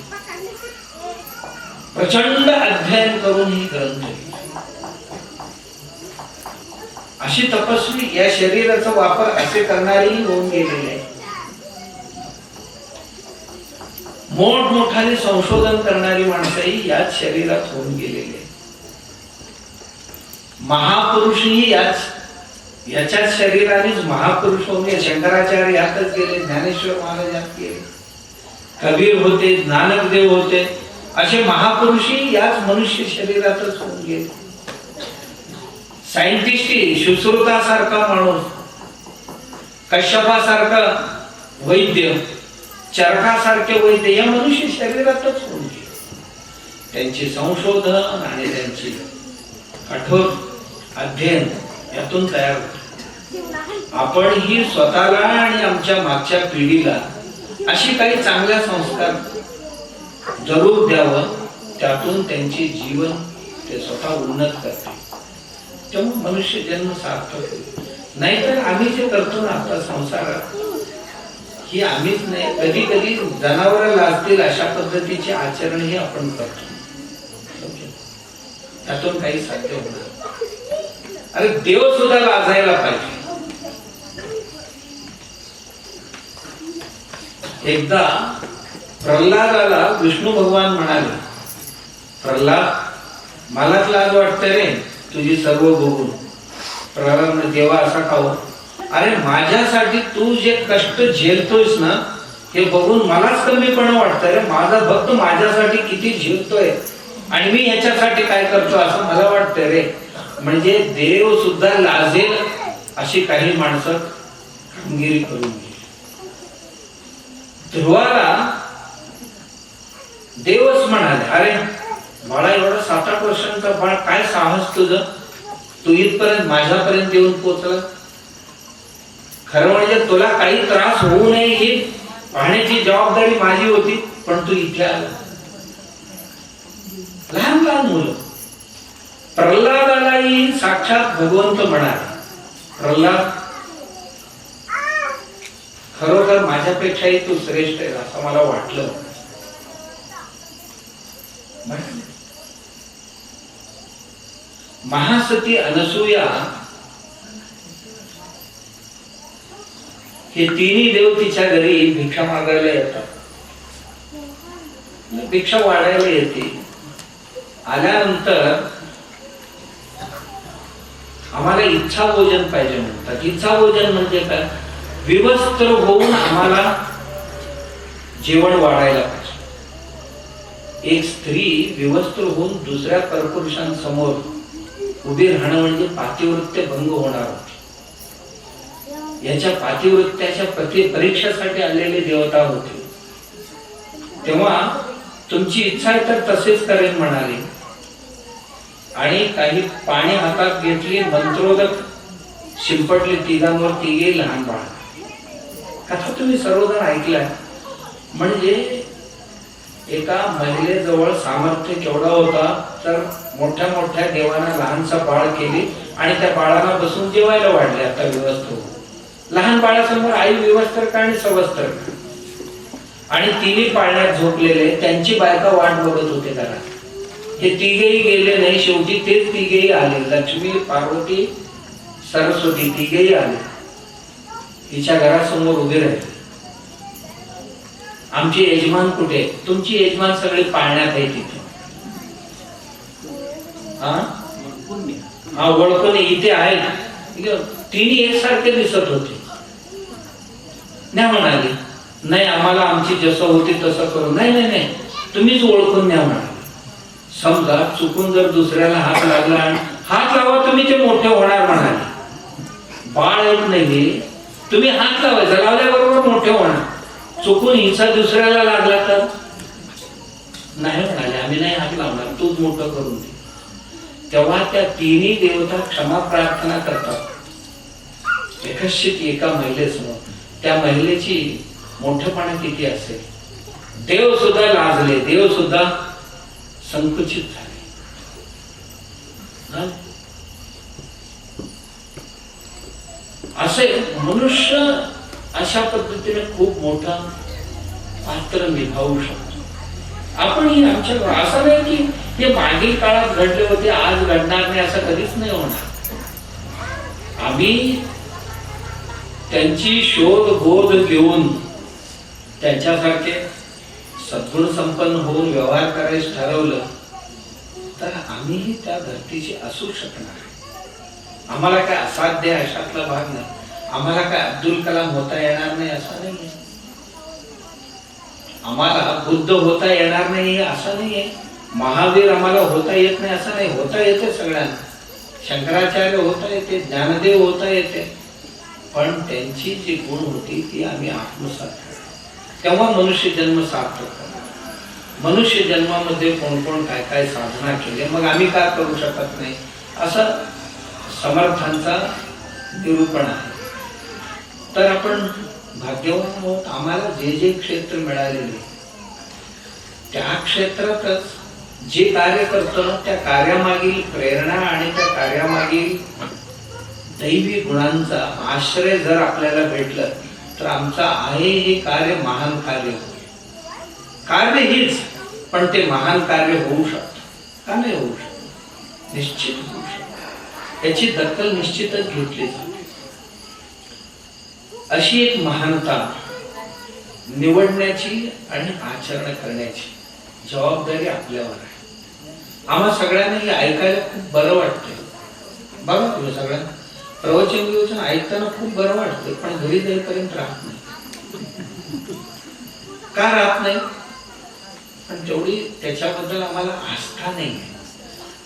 Speaker 6: प्रचंड अध्ययन करून ही ग्रंथ. अशी तपस्वी या शरीराचा वापर असे करणारी होऊन गेलेले आहे. मोठमोठाने संशोधन करणारी माणसंही याच शरीरात होऊन गेलेले. महापुरुषही याच्याच शरीरानेच महापुरुष होऊन गेले. शंकराचार्य यातच गेले, ज्ञानेश्वर महाराज यात गेले, कबीर होते, नानकदेव होते. असे महापुरुषही याच मनुष्य शरीरातच होऊन गेले. सायंटिस्टही सुश्रुतासारखा माणूस, कश्यपासारखा वैद्य, चरकासारखे वैद्य या मनुष्य शरीरातच होऊन गेले. त्यांचे संशोधन आणि त्यांची कठोर अध्ययन यातून तयार होते. आपण ही स्वतःला आणि आमच्या मागच्या पिढीला अशी काही चांगल्या संस्कार जरूर द्यावं, त्यातून त्यांचे जीवन ते स्वतः उन्नत करते, तेव्हा मनुष्य जन्म सार्थक होईल. नाहीतर आम्ही जे करतो ना आता संसारात, ही आम्हीच नाही, कधी कधी जनावर लाजतील अशा पद्धतीचे आचरण हे आपण करतो. त्यातून काही साध्य होणार. अरे देव सुद्धा लाजायला पाहिजे. एकदा प्रल्हादाला विष्णू भगवान म्हणाले, प्रल्हाद मलाच लाज वाटते रे तुझी सर्व बघून. प्रल्हाद देवा असा खाऊ, अरे माझ्यासाठी तू जे कष्ट झेलतोयस ना हे बघून मलाच कमीपणा वाटतं रे. माझा भक्त माझ्यासाठी किती झेलतोय आणि मी ह्याच्यासाठी काय करतो असं मला वाटतं रे. म्हणजे देव सुद्धा लाजेल अशी काही माणसं कामगिरी करून गेली. ध्रुवाला देवच म्हणाले, अरे बाळा एवढा 7-8 वर्षांचा बाळ, काय साहस तुझं, तू इथपर्यंत माझ्यापर्यंत येऊन पोहोचला. खरं म्हणजे तुला काही त्रास होऊ नये ही पाहण्याची जबाबदारी माझी होती, पण तू इथे आला. लहान लहान मुलं. प्रल्हादालाही साक्षात भगवंत म्हणाले, प्रल्हाद खरोखर माझ्यापेक्षाही तू श्रेष्ठ आहे असं मला वाटलं. महासती अनसूया हे तिन्ही देव तिच्या घरी भिक्षा मागायला येतात. भिक्षा वाढायला येते. आल्यानंतर आम्हाला इच्छा भोजन पाहिजे म्हणतात. इच्छा भोजन म्हणजे काय, विवस्त्र होऊन आम्हाला जेवण वाढायला पाहिजे. एक स्त्री विवस्त्र होऊन दुसऱ्या परपुरुषांसमोर उभी राहणं म्हणजे पातिवृत्य भंग होणार होते. याच्या पातिवृत्याच्या परीक्षेसाठी आलेले देवता होते. तेव्हा तुमची इच्छा आहे तर तसेच करेन म्हणाले. आणि काही पाणी हातात घेतली, मंत्रोदक शिंपटले तिघांवर. तिघे लहान बाळ. कथा तुम्ही सर्वजण ऐकलाय. म्हणजे एका महिलेजवळ सामर्थ्य केवढा होता तर मोठ्या मोठ्या देवांना लहानसा बाळ केली आणि त्या बाळाला बसून जेवायला वाढले. आता विवस्त्र लहान बाळासमोर आई विवस्त्र का आणि सवस्त्र का. आणि तिन्ही पाळण्यात झोपलेले, त्यांची बायका वाट बघत होते घरात. हे तिघेही गेले नाही. शेवटी तेच तिघेही आले. लक्ष्मी, पार्वती, सरस्वती तिघेही आले. तिच्या घरासमोर उभे राहिले. आमचे यजमान कुठे? तुमची यजमान सगळे पाळण्यात आहे तिथे. हा ओळखून इथे आहेत. तिन्ही एकसारखे दिसत होते. नाही म्हणाले, नाही आम्हाला आमची जसं होती तसं करू. नाही नाही नाही, तुम्हीच ओळखून न्या म्हणाले. समजा चुकून जर दुसऱ्याला हात लागला, हात लावा तुम्ही ते मोठे होणार म्हणाले. बाळ येत नाही, तुम्ही हात लावायचा, लावल्याबरोबर मोठे होणार. चुकून हिचा दुसऱ्याला लागला तर नाही म्हणाले, आम्ही नाही हात लावणार, तूच मोठं करून दे. तेव्हा त्या तिन्ही देवता क्षमा प्रार्थना करतात एकश्चित एका महिलेसमोर. त्या महिलेची मोठेपणा किती असेल. देव सुद्धा लाजले, देव सुद्धा संकुचित झाले. असे मनुष्य अशा पद्धतीने खूप मोठा पात्र निभावू शकतो. आपण ही आमच्या असं नाही की हे मागील काळात घडले होते आज घडणार नाही, असं कधीच नाही होणार. आम्ही त्यांची शोध बोध घेऊन त्यांच्यासारखे सद्गुण संपन्न होऊन व्यवहार करायचं ठरवलं तर आम्हीही त्या धर्तीचे असू शकणार. आम्हाला काय असाध्य अशातला भाग नाही. आम्हाला काय अब्दुल कलाम होता येणार नाही असं नाही. आम्हाला बुद्ध होता येणार नाही असं नाहीये. महावीर आम्हाला होता येत नाही असं नाही. होता येते सगळ्यांना. शंकराचार्य होता येते, ज्ञानदेव होता येते. पण त्यांची जी गुण होती ती आम्ही आत्मसात केली. तेव्हा मनुष्य जन्म सार्थक झाला. मनुष्य जन्मामध्ये कोण कोण काय काय साधना केली, मग आम्ही काय करू शकत नाही. असं समर्थांचा निरूपण आहे. तर आपण भाग्यवान आहोत. आम्हाला जे जे क्षेत्र मिळालेले त्या क्षेत्रातच जे कार्य करतो ना त्या कार्यामागील प्रेरणा आणि त्या कार्यामागील दैवी गुणांचा आश्रय जर आपल्याला भेटलं तर आमचं आहे हे कार्य महान कार्य होईल. कार्य हीच, पण ते महान कार्य होऊ शकतं. का नाही होऊ शकत? निश्चित होऊ शकत. याची दखल निश्चितच घेतली जाते. अशी एक महानता निवडण्याची आणि आचरण करण्याची जबाबदारी आपल्यावर आहे. आम्हा सगळ्यांना हे ऐकायला खूप बरं वाटतंय. बघा तुम्ही सगळ्यांना प्रवचन विवचन ऐकताना खूप बरं वाटतं, पण घरी जाईपर्यंत राहत नाही. का राहत नाही? पण तेवढी त्याच्याबद्दल आम्हाला आस्था नाही.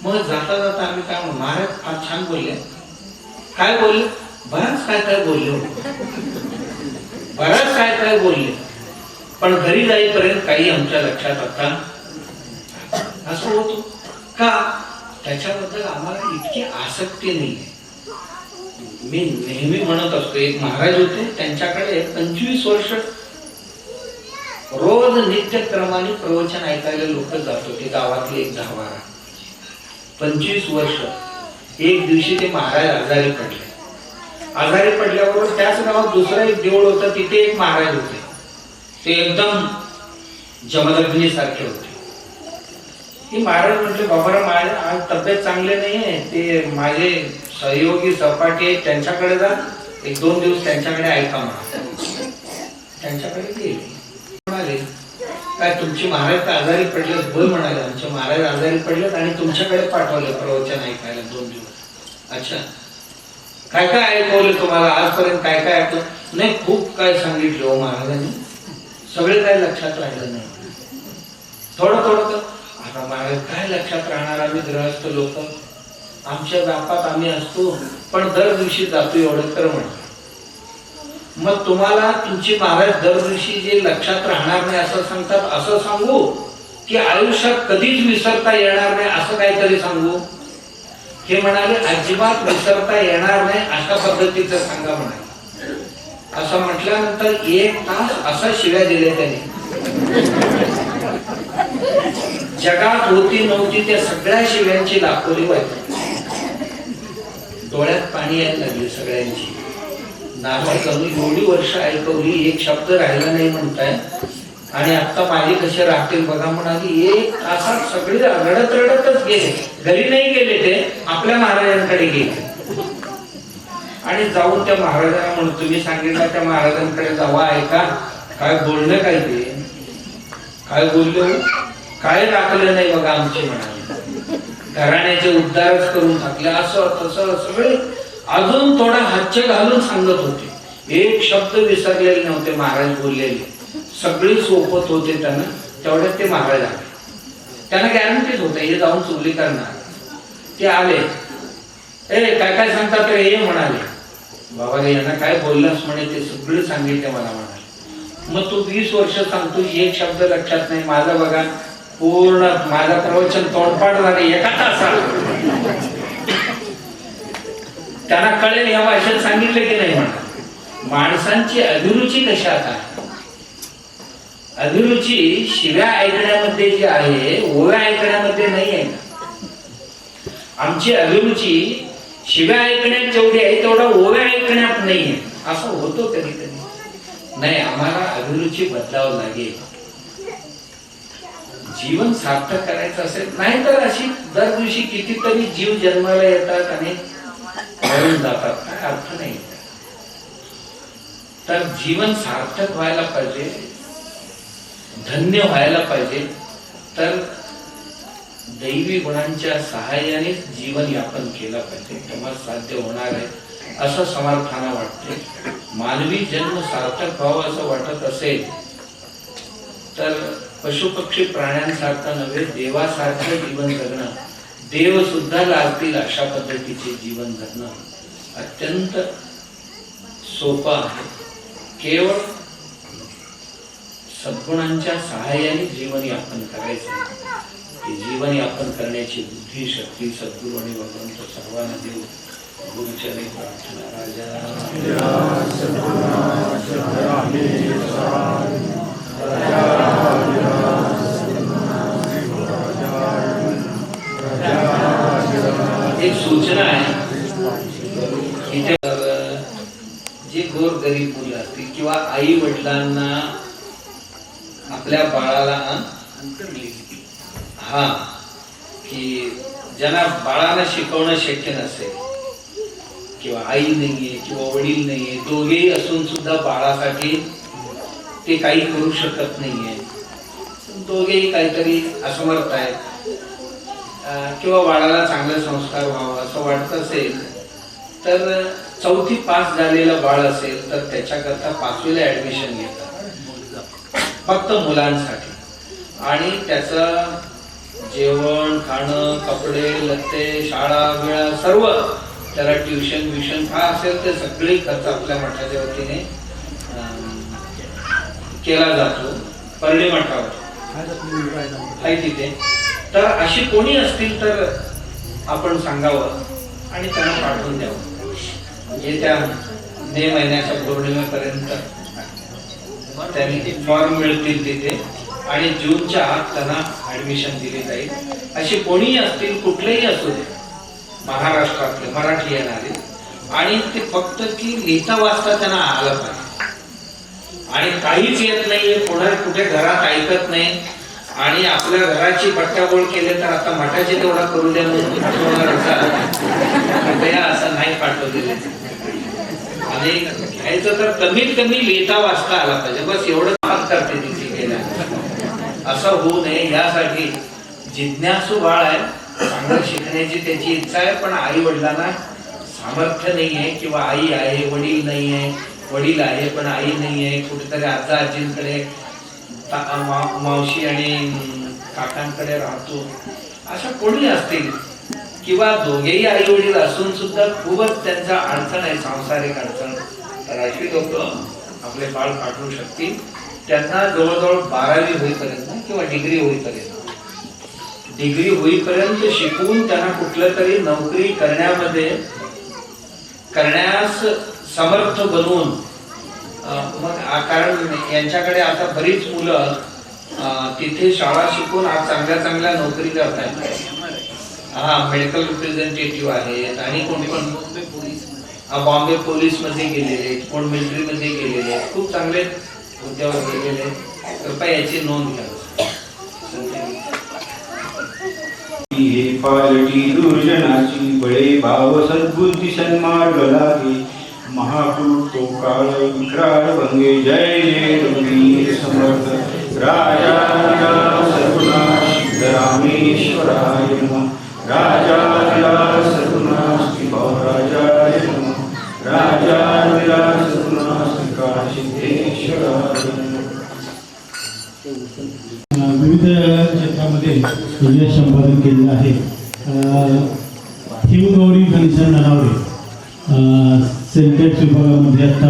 Speaker 6: मग जाता जाता आम्ही काय म्हणू, महाराज फार छान बोलले. काय बोलले? बरंच काय काय बोलले होते, बरंच काय काय बोलले, पण घरी जाईपर्यंत काही आमच्या लक्षात आता असं होतो. का? त्याच्याबद्दल आम्हाला इतकी आसक्ती नाही. मी नेहमी म्हणत असतो, एक महाराज होते, त्यांच्याकडे 25 वर्ष रोज नित्यक्रमाने प्रवचन ऐकायला लोक जात होते. गावातले एक 10-12 25 वर्ष. एक दिवशी ते महाराज आजारी पडले. आजारी पडल्यावर त्याच गावात दुसरं एक देऊळ होतं, तिथे एक महाराज होते. ते एकदम जमदग्नी सारखे होते. ते महाराज म्हटले, बाबा माझी आज तब्येत चांगली नाहीये, ते माझे सहयोगी सपाटी आहेत, त्यांच्याकडे जा, 1-2 दिवस त्यांच्याकडे ऐका म्हणा. त्यांच्याकडे गेले. म्हणाले, काय तुमची महाराज तर आजारी पडले? बोल म्हणाले, आमचे महाराज आजारी पडलेत आणि तुमच्याकडे पाठवले प्रवचन ऐकायला 2 दिवस. अच्छा, काय काय ऐकवलं तुम्हाला आजपर्यंत? काय काय ऐकलं? नाही, खूप काय सांगितलं हो महाराजांनी, सगळे काय लक्षात राहिलं नाही. थोडं थोडं. आता महाराज काय लक्षात राहणार, आम्ही गृहस्थ लोक, आमच्या बापात आम्ही असतो, पण दर दिवशी जातो एवढं तर म्हणतो. मग तुम्हाला तुमची महाराज दर दिवशी जे लक्षात राहणार नाही असं सांगतात, असं सांगू की आयुष्यात कधीच विसरता येणार नाही असं काहीतरी सांगू? हे म्हणाले, अजिबात विसरता येणार नाही अशा पद्धतीचं सांगा म्हणाले. असं म्हटल्यानंतर 1 तास असा शिव्या दिल्या त्याने. जगात होती नव्हती त्या सगळ्या शिव्यांची लाखोरी व्हायची. डोळ्यात पाणी यायला लागले सगळ्यांची. नालायकांनी एवढी वर्ष ऐकवली, एक शब्द राहिला नाही म्हणताय, आणि आता माझे कसे राहतील बघा म्हणाली. 1 तासात सगळे रडत रडतच गेले. घरी नाही गेले, ते आपल्या महाराजांकडे गेले. आणि जाऊन त्या महाराजांना म्हणून, तुम्ही सांगितलं त्या महाराजांकडे जावा, ऐका काय बोलणं, काय ते काय बोललो, काय राखलं नाही बघा आमची म्हणाली. घराण्याचे उद्धारच करून टाकले, असं तसं सगळे अजून थोडा हातचे घालून सांगत होते. एक शब्द विसरलेले नव्हते महाराज बोललेले, सगळी सोपत होते त्यांना. तेवढ्यात ते महाराज आले. त्यांना गॅरंटीच होतं हे जाऊन चुगली करणार. ते आले, काय काय सांगतात रे, हे म्हणाले. बाबा रे, यांना काय बोललास म्हणे, ते सगळं सांगितले मला म्हणाले. मग तू 20 वर्ष सांगतो, एक शब्द लक्षात नाही. माझं बघा पूर्ण माझं प्रवचन तोंडपाठ झाले 1 तासात. त्यांना कळेल या भाषेत सांगितलं की नाही म्हणा. माणसांची अभिरुची कशात आहे? अभिरुची शिव्या ऐकण्यामध्ये जी आहे, ओव्या ऐकण्यामध्ये नाही आहे. आमची अभिरुची शिव्या ऐकण्यात जेवढी आहे तेवढा ओव्या ऐकण्यात नाहीये. असं होतो कधी कधी. नाही, आम्हाला अभिरुची बदलावं लागेल. जीवन सार्थक करायचं असेल, नाही तर अशी दर दिवशी कितीतरी जीव जन्माला येतात आणि मरून जातात, काय अर्थ नाही. तर जीवन सार्थक व्हायला पाहिजे, धन्य व्हायला पाहिजे, तर दैवी गुणांच्या सहाय्याने जीवन यापन केलं पाहिजे, तेव्हा साध्य होणार आहे असं समर्थाना वाटते. मानवी जन्म सार्थक व्हावं असं वाटत असेल तर पशुपक्षी प्राण्यांसारखं नव्हे, देवासारखं जीवन जगणं, देव सुद्धा लाजतील अशा पद्धतीचे जीवन जगणं अत्यंत सोपं आहे. केवळ सद्गुणांच्या सहाय्याने जीवन यापन करायचं. ते जीवन यापन करण्याची बुद्धी, शक्ती सद्गुरू आणि भगवंत सर्वांना देऊ. गुरुचरणी प्रार्थना राजा एक सूचना आहे इथे जे गोर गरीब मुलं असतील किंवा आई वडिलांना आपल्या बाळाला की ज्यांना बाळाला शिकवणं शक्य नसेल किंवा आई नाहीये किंवा वडील नाहीये, दोघेही असून सुद्धा बाळासाठी ते काही करू शकत नाहीये, दोघेही काहीतरी असमर्थ आहेत किंवा बाळाला चांगले संस्कार व्हावं असं वाटत असेल तर 4थी पास झालेलं बाळ असेल तर त्याच्याकरता 5वीला ऍडमिशन घेतात फक्त मुलांसाठी, आणि त्याचं जेवण खाणं कपडे लत्ते शाळा बिळा सर्व त्याला ट्युशन ब्युशन काय असेल ते सगळे खर्च आपल्या मठाच्या वतीने केला जातो. परळी मठावर आहे तिथे. तर अशी कोणी असतील तर आपण सांगावं आणि त्यांना पाठवून द्यावं. येत्या मे महिन्याच्या पौर्णिमेपर्यंत त्यांनी फॉर्म मिळतील तिथे आणि जूनच्या आत त्यांना ऍडमिशन दिली जाईल. अशी कोणीही असतील कुठलेही असू दे महाराष्ट्रातले मराठी येणारे, आणि ते फक्त की लिहिता वाचता त्यांना आलं पाहिजे आणि काहीच येत नाहीये, कोणा कुठे घरात ऐकत नाही आणि आपल्या घराची पट्ट्याबोळ केले तर आता मठाची तेवढा करू द्या म्हणून असं नाही पाठवलेलं आणि घ्यायचं तर कमीत कमी लिहिता वाचता आला पाहिजे, बस एवढं माफ करते तिथे गेल्या. असं होऊ नये यासाठी जिज्ञासू बाळ आहे, चांगलं शिकण्याची त्याची इच्छा आहे, पण आई वडिलांना सामर्थ्य नाहीये किंवा आई आहे वडील नाहीये, वडील आहे पण आई नाहीये, कुठेतरी आजा आजींकडे मावशी आणि काकांकडे राहतो, अशा कोणी असतील किंवा दोघेही आई वडील असून सुद्धा खूपच त्यांचा अडचण आहे, सांसारिक अडचण, तर अशी लोक आपले बाळ पाठवू शकतील. त्यांना जवळजवळ 12वी होईपर्यंत किंवा डिग्री होईपर्यंत शिकवून त्यांना कुठलं तरी नोकरी करण्यास समर्थ बनवून मग कारण यांच्याकडे आता बरीच मुलं तिथे शाळा शिकून आज चांगल्या नोकरी करतात. मेडिकल रिप्रेझेंटेटिव्ह आहेत आणि कोण बॉम्बे पोलीस मध्ये गेलेले, कोण मिलिटरी मध्ये गेलेले, खूप चांगले हुद्द्यावर गेलेले. कृपया याची नोंद घ्या.
Speaker 3: पालटी दुर्जनाची बळे भाव सद्बुद्धी सन्मार्ग लागे, महापुरुष तो काळ विक्राळ भंगे, जय जय रघुवीर समर्थ राजा सर्वनाश रामेश्वराय नमः, राजा सर्वनाश राजाय नमः, राजा सर्वनाश काशीश्वराय नमः.
Speaker 7: विविध क्षेत्रामध्ये यश संपादन केलेलं आहे. हिमगौरी घनश्याम ननावरे सेंटेक्स विभागामध्ये आता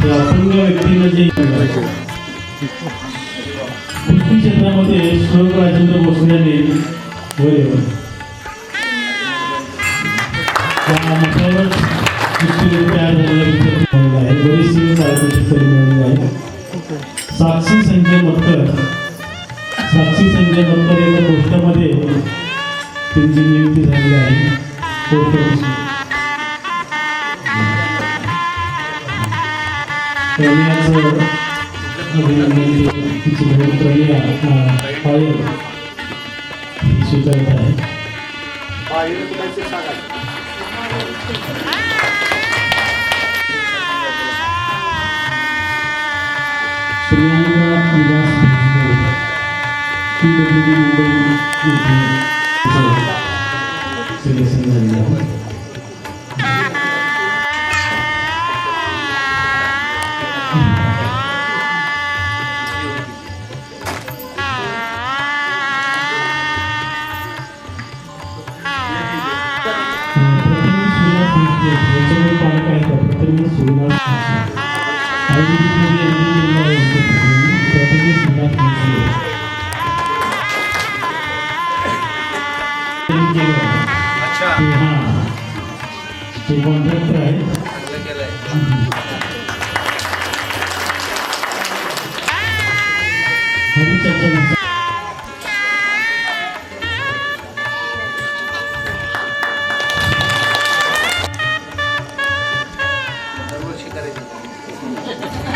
Speaker 7: अपंग व्यक्तीला जे कुस्ती क्षेत्रामध्ये श्लोक राजेंद्र भोसलेने मठावर कुस्ती तयार झालेला आहे. बरीचशी पारितोषिक मिळालेली आहे. साक्षी संजय मतकर यांच्या पोस्टामध्ये त्यांची नियुक्ती झालेली आहे. स्वीकारत आहे. आयुर्वेदिकमध्ये MD केलेलं आहे प्रॉपर्टी संघात हां तो कॉन्ट्रॅक्टर आहे. हरिचंद्र
Speaker 6: दरवर्षी करायचं